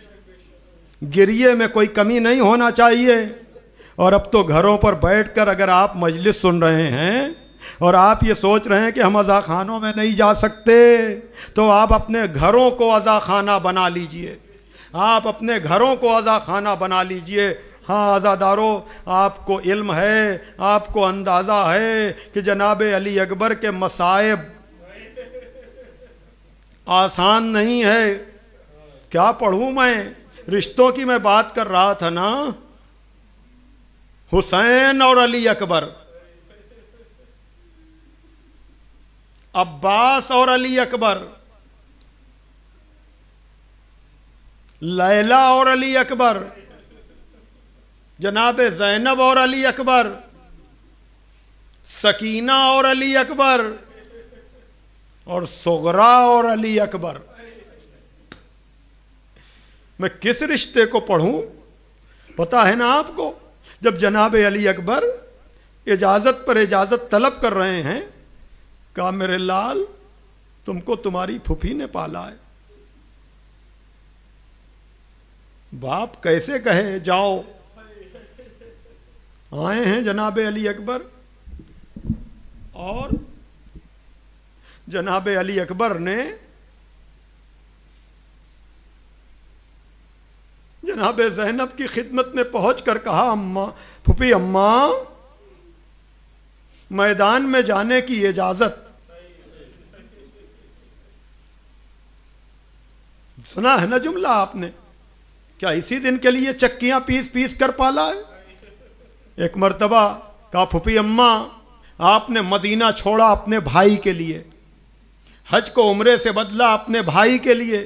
گریے میں کوئی کمی نہیں ہونا چاہیے۔ اور اب تو گھروں پر بیٹھ کر اگر آپ مجلس سن رہے ہیں اور آپ یہ سوچ رہے ہیں کہ ہم عزا خانوں میں نہیں جا سکتے، تو آپ اپنے گھروں کو عزا خانہ بنا لیجئے، آپ اپنے گھروں کو عزا خانہ بنا لیجئے۔ ہاں عزاداروں، آپ کو علم ہے، آپ کو اندازہ ہے کہ جناب علی اکبر کے مصائب آسان نہیں ہے۔ کیا پڑھوں میں؟ رشتوں کی میں بات کر رہا تھا نا، حسین اور علی اکبر، عباس اور علی اکبر، لیلا اور علی اکبر، جناب زینب اور علی اکبر، سکینہ اور علی اکبر، اور صغرا اور علی اکبر۔ میں کس رشتے کو پڑھوں؟ پتا ہے نا آپ کو، جب جناب علی اکبر اجازت پر اجازت طلب کر رہے ہیں، کہا میرے لال تم کو تمہاری پھوپھی نے پالا ہے۔ باپ کیسے کہے جاؤ؟ آئے ہیں جناب علی اکبر، اور جناب علی اکبر نے جناب زینب کی خدمت میں پہنچ کر کہا، اماں، پھوپھی اماں، میدان میں جانے کی اجازت. سنا ہے نا جملہ آپ نے؟ کیا اسی دن کے لیے چکیاں پیس پیس کر پالا ہے؟ ایک مرتبہ کہا پھوپھی اماں آپ نے مدینہ چھوڑا اپنے بھائی کے لیے، حج کو عمرے سے بدلا اپنے بھائی کے لیے،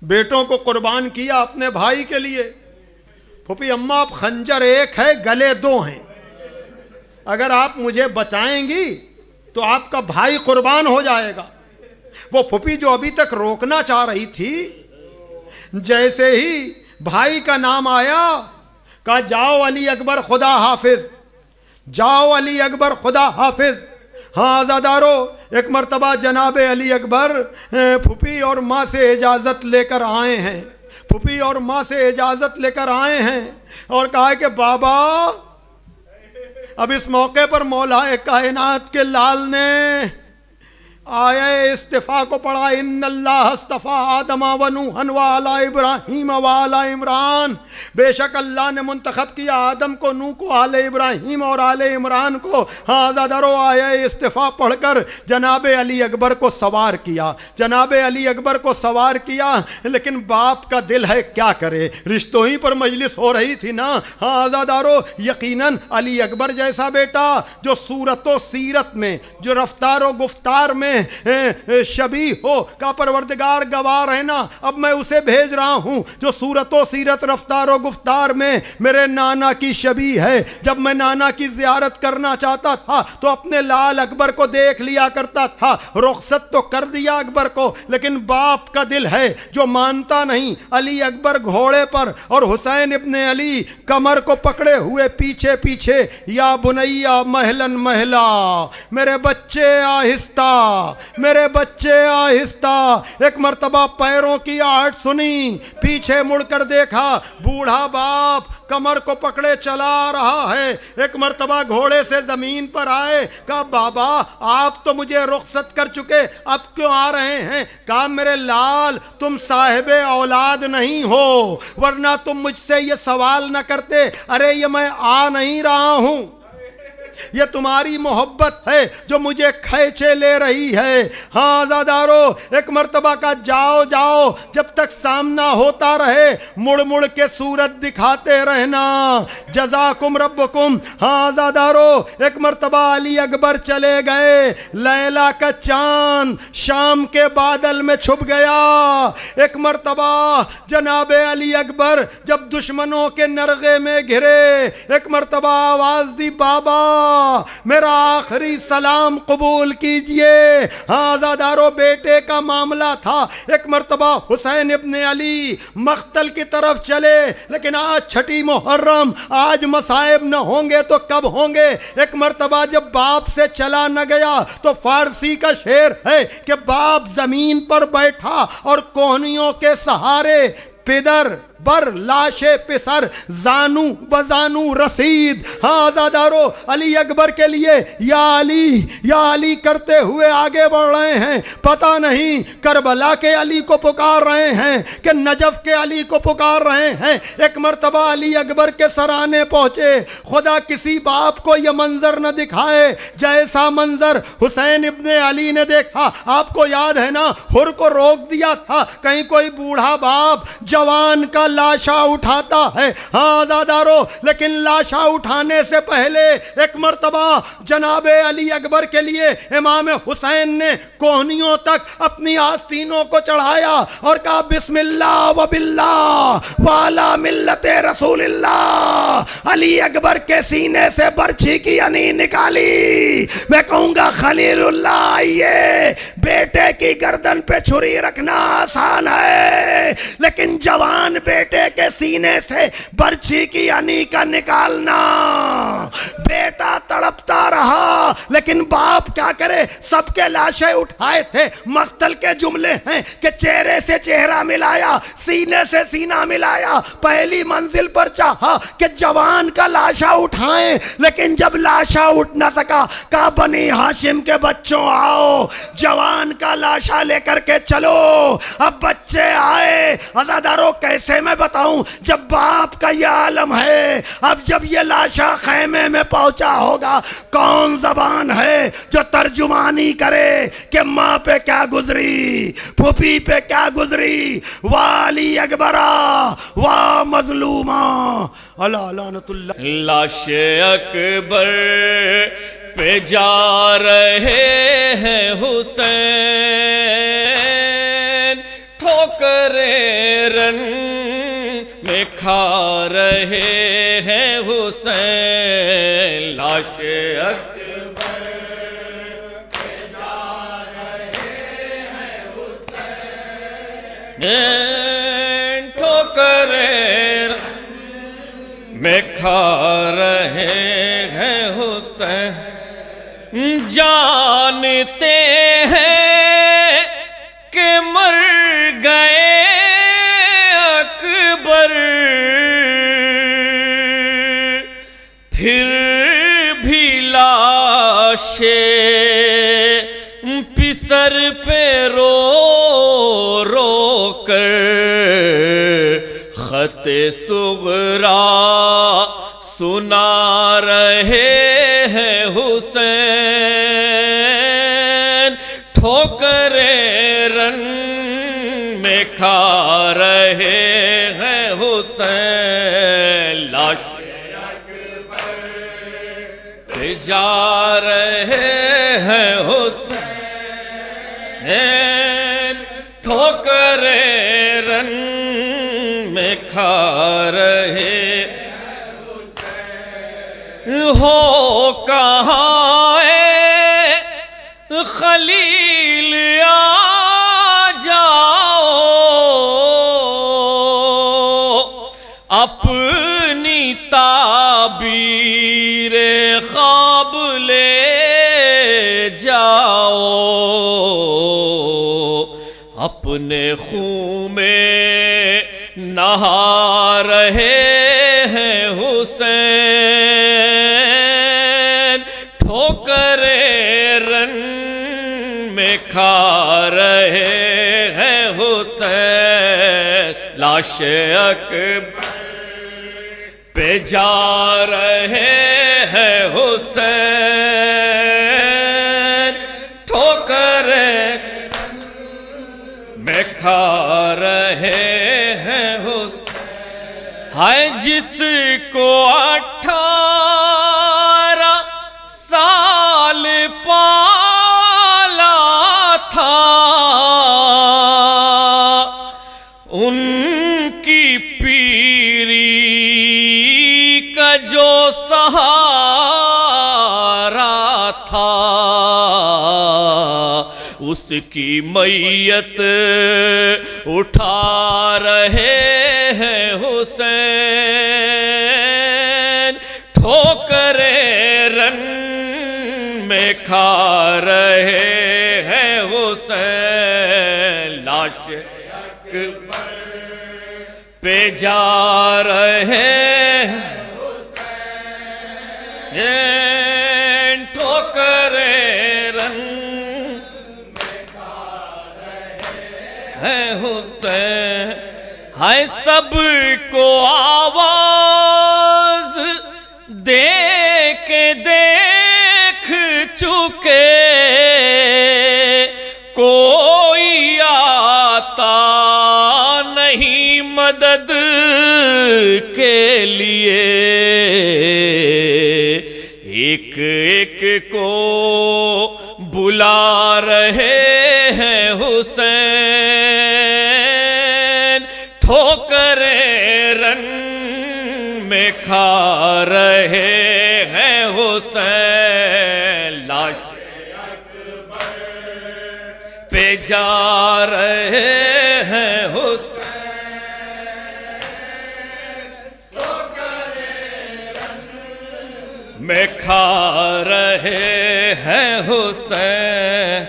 بیٹوں کو قربان کیا اپنے بھائی کے لیے. پھوپھی اماں اب خنجر ایک ہے گلے دو ہیں، اگر آپ مجھے بچائیں گی تو آپ کا بھائی قربان ہو جائے گا. وہ پھوپھی جو ابھی تک روکنا چاہ رہی تھی، جیسے ہی بھائی کا نام آیا کہا جاؤ علی اکبر خدا حافظ، جاؤ علی اکبر خدا حافظ. ہاں عزادارو، ایک مرتبہ جناب علی اکبر پھوپھی اور ماں سے اجازت لے کر آئے ہیں، پھوپھی اور ماں سے اجازت لے کر آئے ہیں اور کہا کہ بابا اب اس موقع پر مولا کائنات کے لال نے آیہ استفاء کو پڑھا، ان اللہ استفا آدم و نوحا وآل ابراہیم وآل عمران، بے شک اللہ نے منتخب کیا آدم کو، نوح کو، آل ابراہیم اور آل عمران کو. ہاں عزادارو، آیہ استفاء پڑھ کر جناب علی اکبر کو سوار کیا، جناب علی اکبر کو سوار کیا. لیکن باپ کا دل ہے کیا کرے، رشتوں ہی پر مجلس ہو رہی تھی نا. ہاں عزادارو، یقیناً علی اکبر جیسا بیٹا جو صورت و سیرت میں، جو رفتار و گفتار میں شبیہ ہو کا پروردگار گواہ رہنا. اب میں اسے بھیج رہا ہوں جو صورت و سیرت، رفتار و گفتار میں میرے نانا کی شبیہ ہے. جب میں نانا کی زیارت کرنا چاہتا تھا تو اپنے لال اکبر کو دیکھ لیا کرتا تھا، رخصت تو کر دیا اکبر کو، لیکن باپ کا دل ہے جو مانتا نہیں. علی اکبر گھوڑے پر اور حسین ابن علی کمر کو پکڑے ہوئے پیچھے پیچھے. یا بنیا مہلن مہلا، میرے بچے آہستہ، میرے بچے آہستہ. ایک مرتبہ پیروں کی آہٹ سنی، پیچھے مڑ کر دیکھا، بوڑھا باپ کمر کو پکڑے چلا رہا ہے. ایک مرتبہ گھوڑے سے زمین پر آئے، کہا بابا آپ تو مجھے رخصت کر چکے، اب کیوں آ رہے ہیں؟ کہا میرے لال تم صاحب اولاد نہیں ہو، ورنہ تم مجھ سے یہ سوال نہ کرتے. ارے یہ میں آ نہیں رہا ہوں، یہ تمہاری محبت ہے جو مجھے کھینچے لے رہی ہے. ہاں عزادارو، ایک مرتبہ کا جاؤ جاؤ، جب تک سامنا ہوتا رہے مڑ مڑ کے صورت دکھاتے رہنا. جزاکم ربکم. ہاں عزادارو، ایک مرتبہ علی اکبر چلے گئے، لیلا کا چاند شام کے بادل میں چھپ گیا. ایک مرتبہ جناب علی اکبر جب دشمنوں کے نرغے میں گھرے، ایک مرتبہ آواز دی بابا میرا آخری سلام قبول کیجئے. ہاں عزادارو، بیٹے کا معاملہ تھا. ایک مرتبہ حسین ابن علی مقتل کی طرف چلے، لیکن آج چھٹی محرم، آج مصائب نہ ہوں گے تو کب ہوں گے؟ ایک مرتبہ جب باپ سے چلا نہ گیا تو فارسی کا شعر ہے کہ باپ زمین پر بیٹھا اور کوہنیوں کے سہارے، پدر بر لاشے پسر زانو بزانو رسید. ہاں عزادارو، علی اکبر کے لیے یا علی کرتے ہوئے آگے بڑھ رہے ہیں. پتہ نہیں کربلا کے علی کو پکار رہے ہیں کہ نجف کے علی کو پکار رہے ہیں. ایک مرتبہ علی اکبر کے سرانے پہنچے. خدا کسی باپ کو یہ منظر نہ دکھائے جیسا منظر حسین ابن علی نے دیکھا. آپ کو یاد ہے نا، حر کو روک دیا تھا، کہیں کوئی بوڑھا باپ جوان کا لاشا اٹھاتا ہے. ہاں عزادارو، لیکن لاشا اٹھانے سے پہلے ایک مرتبہ جناب علی اکبر کے لیے امام حسین نے کوہنیوں تک اپنی آستینوں کو چڑھایا اور کہا بسم اللہ و باللہ والا ملت رسول اللہ. علی اکبر کے سینے سے برچھی کی انی نکالی. میں کہوں گا خلیل اللہ آئیے. بیٹے کی گردن پہ چھری رکھنا آسان ہے، لیکن جوان بیٹے کے سینے سے برچھی کی انی کا نکالنا بیٹا تڑپتا رہا لیکن باپ کیا کرے، سب کے لاشیں اٹھائے تھے۔ مقتل کے جملے ہیں کہ چہرے سے چہرہ ملایا، سینے سے سینہ ملایا، پہلی منزل پر چاہا کہ جوان کا لاشا اٹھائیں، لیکن جب لاشا اٹھ نہ سکا کہا بنی ہاشم کے بچوں آؤ، جوان کا لاشا لے کر کے چلو۔ اب بچے آئے، عزادارو کیسے میں بتاؤں جب باپ کا یہ عالم ہے۔ اب جب یہ لاشا خیمے میں پہنچا ہوگا، کون زبان ہے جو ترجمانی کرے کہ ماں پہ کیا گزری، پھوپھی پہ کیا گزری، والی اکبرہ وا مظلومہ اللہ لعنت اللہ۔ لاش اکبر پہ جا رہے ہیں حسین، ٹھوکریں رن میں کھا رہے ہیں حسین۔ لاش اکبر پہ جا رہے ہیں حسین، ٹھوکریں میں کھا رہے ہیں حسین۔ جانتے ہیں کہ مر گئے اکبر، پھر بھی لاشیں پسر پہ رو رو کر خط صغرا سنا رہے ہیں حسین، ٹھوکریں رن میں کھا رہے ہیں حسین۔ لاش اکبر پہ جا رہے ہیں حسین، ٹھوکریں رن میں کھا رہے ہو۔ کہاں ہے خلیل آ جاؤ، اپنی تعبیر خواب لے جاؤ، اپنے خون میں نہا رہے ہیں حسین، ٹھوکریں رن میں کھا رہے ہیں حسین۔ لاش اکبر پہ جا رہے ہیں حسین، ٹھوکریں میں کھا رہے ہیں حسین۔ ہائے جس کو 18 سال پالا تھا، ان کی پیری کا جو سہارا تھا، اس کی میت اٹھا رہے ہیں حسین، ٹھوکریں رن میں کھا رہے ہیں حسین۔ لاش اکبر پہ جا رہے ہیں حسین، ٹھوکریں رن ہے حسین۔ ہائے سب کو آواز دے کے دیکھ چکے، کوئی آتا نہیں مدد کے لیے، ایک ایک کو بلا رہے ہیں حسین، ٹھوکریں رن میں کھا رہے ہیں حسین۔ لاش اکبر پہ جا رہے ہیں حسین، ٹھوکریں رن میں کھا رہے ہیں حسین،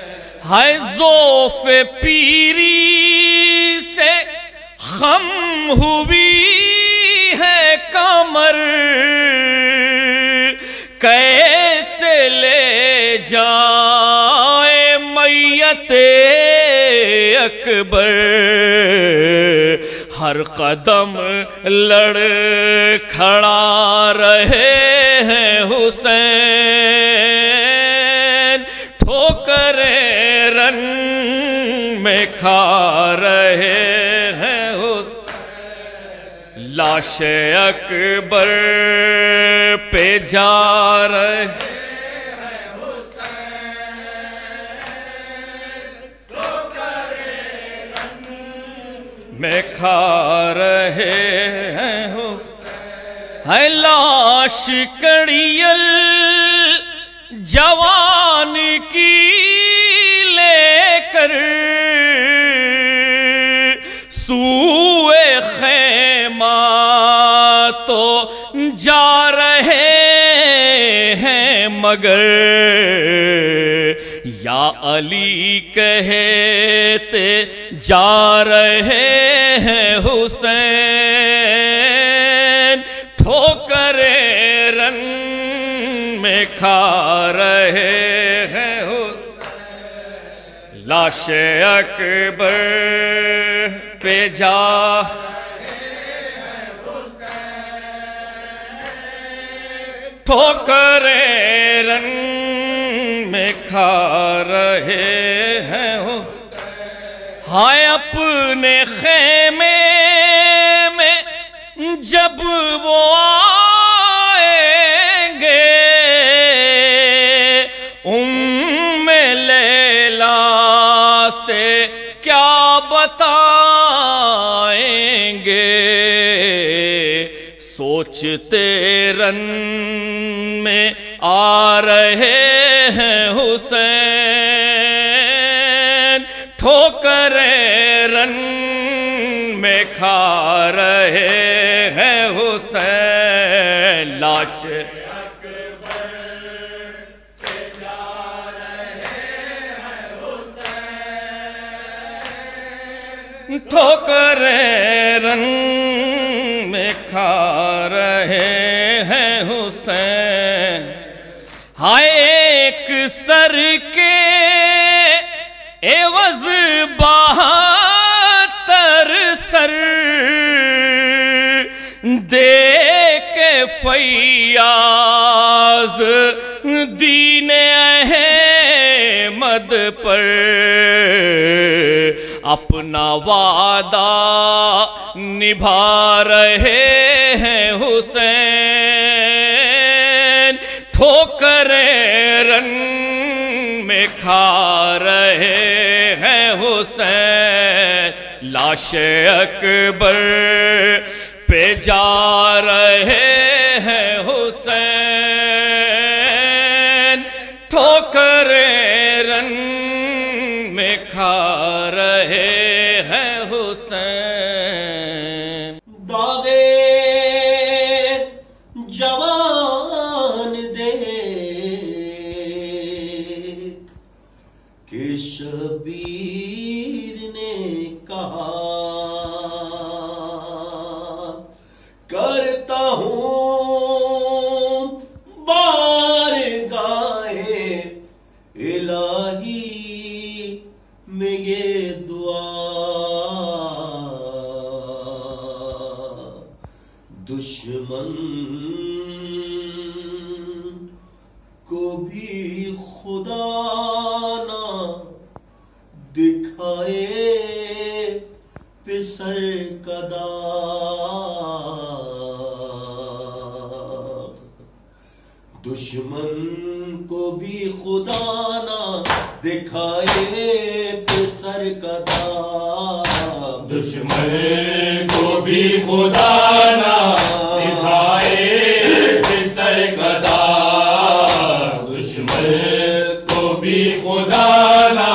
ہے ذوف پیری سے خم ہوئی ہے کمر، کیسے لے جائے میت اکبر، ہر قدم لڑ کھڑا رہے ہیں حسین، ٹھوکریں رن میں کھا رہے ہیں حسین، لاش اکبر پہ جا رہے ہیں میں کھا رہے ہیں حسین، ہے لاش کڑیل جوان کی لے کر سوئے خیمہ تو جا رہے ہیں مگر، یا علی کہتے جا رہے ہیں حسین، ٹھوکریں رن میں کھا رہے ہیں حسین، لاش اکبر پہ جا ٹھوکریں رن میں کھا رہے ہیں حسین، ہائے اپنے خیمے میں جب وہ آئیں گے، لیلا سے کیا بتائیں گے، سوچتے رن میں آ رہے ہیں حسین، ٹھوکریں رن میں کھا رہے ہیں حسین، لاش ٹھوکریں رن میں کھا رہے ہیں حسین، ہائے ایک سر کے عوض 72 سر دے کے فیاض دین احمد پر اپنا وعدہ نبھا رہے ہیں حسین، ٹھوکریں رن میں کھا رہے ہیں حسین، لاش اکبر پہ جا رہے ہیں حسین، ٹھوکریں رن میں کھا رہے ہیں حسین، داغے جوان دیکھ کہ شبیر نے کہا کرتا ہوں بارگاہ الہی میں یہ دعا، دشمن کو بھی خدا نہ دکھائے پسر کا داغ، دشمن کو بھی خدا نہ دکھائے پسر کا داغ، دشمن کو بھی خدا نہ دکھائے پسر کا داغ، دشمن کو بھی خدا نہ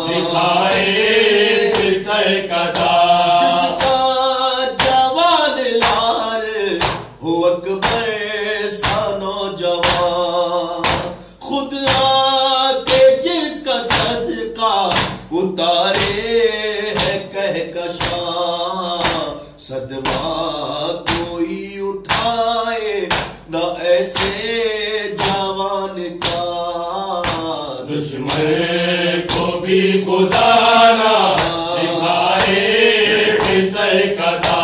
دکھائے پسر کا داغ، جس کا جوان لال ہو اکبر سا نوجوان، اتارے ہے کہکشاں صدمہ کوئی اٹھائے نہ ایسے جوان کا دشمن کو بھی خدا نہ دکھائے سر کدا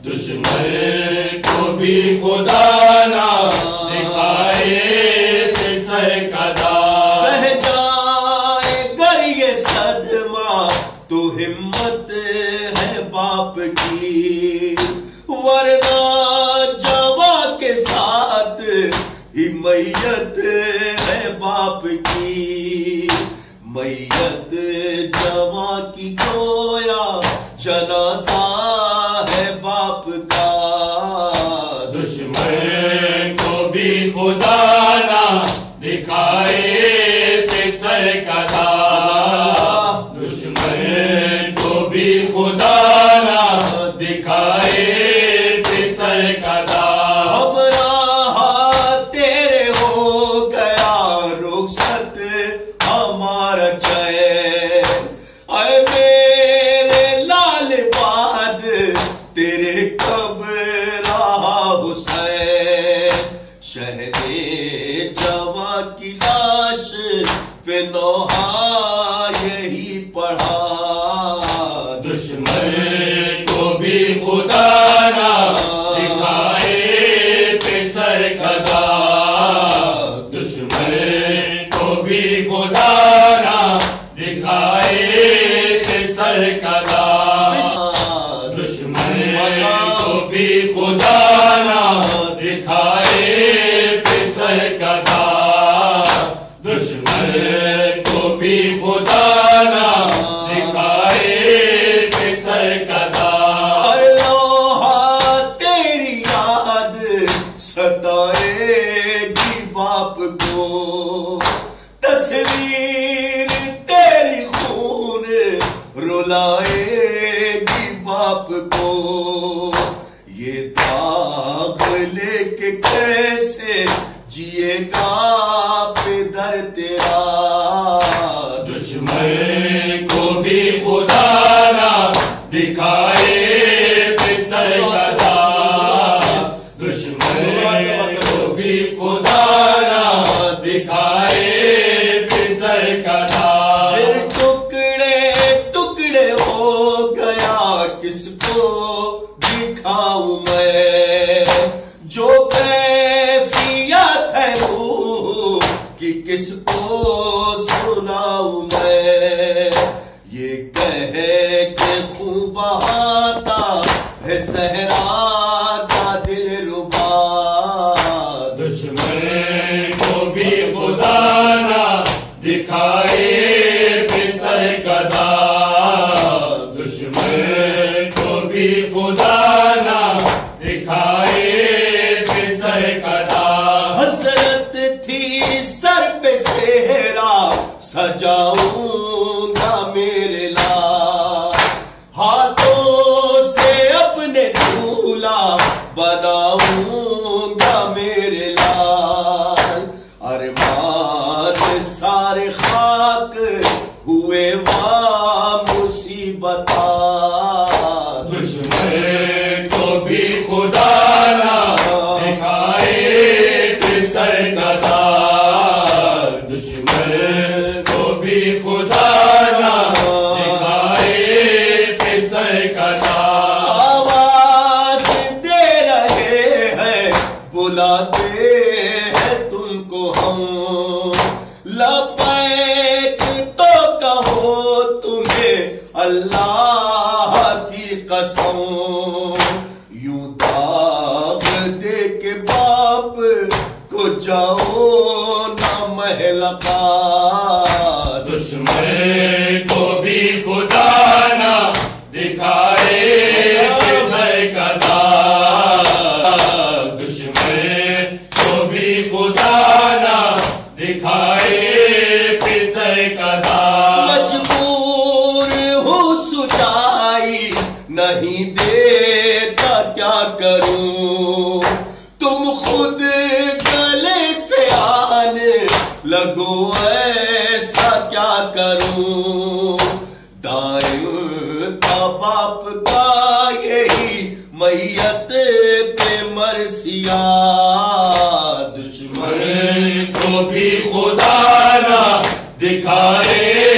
دشمن کو بھی خدا نہ دکھائے سر کدا سہ جائے گر یہ صدمہ تو ہمت ہے باپ کی ورنہ جوان کے ساتھ ہی میت ہے باپ کی میت جوان کی گویا جنازہ ہے باپ کا دشمن کو بھی خدا نہ دکھائے سر کدا دشمن کو بھی خدا نہ دکھائے سر کدا ہمراہ تیرے ہو گیا رخصت ہمارا چین اے میرے لال باد تیرے کب رہا حسین شہر جوان کی لاش پہ نوحہ یہی پڑھا دشمن کو بھی خدا نہ دکھائے سر کدا دشمن کو بھی خدا نہ دکھائے سر کدا دشمن کو بھی خدا نہ دکھائے سر کدا دشمن کو بھی خدا نہ دکھائے سر کدا لوہا تیری یاد ستائے گی باپ کو تصویر تیری خون رلائے گی باپ کو یہ داغ لے کے کیسے جیے گا پدر تیرا دشمن کو بھی خدا نہ دکھائے سر کدا دشمن کو بھی خدا نہ دکھائے سر کدا ٹکڑے ٹکڑے ہو گیا کس کو دکھاؤں میں جو کیفیت ہے روح کی کس کو سناؤں میں یہ کہے کہ خون بہاتا ہے صحرا کا دل ربا دشمن کو بھی خدا نہ دکھائے سر کدا دشمن کو بھی خدا نہ دکھائے سر کدا حسرت تھی سر پہ صحرا سجاؤں گا میرے لال ہاتھوں سے اپنے دھولا بناؤں گا میرے لال ارمان سارے خاک ہوئے وہاں مصیبت دشمن کو بھی خدا نہ دکھائے سر کدا دشمن کو بھی خدا نہ دکھائے سر کدا آواز دے رہے ہیں بلاتے ہیں تم کو ہم لبیک تو کہو تمہیں اللہ کی قسم یوں داغ دے کے باپ کو جاؤ نہ محلقہ دشمن کو بھی خدا نہ دکھائے سر کدا دشمن کو بھی خدا نہ دکھائے سر کدا مجبور ہوں سجائی نہیں دیتا کیا کروں تم خود گلے سے آنے لگو ایسا کیا کروں باپ کا یہی میت پہ مرثیہ دشمن کو بھی خدا نہ دکھائے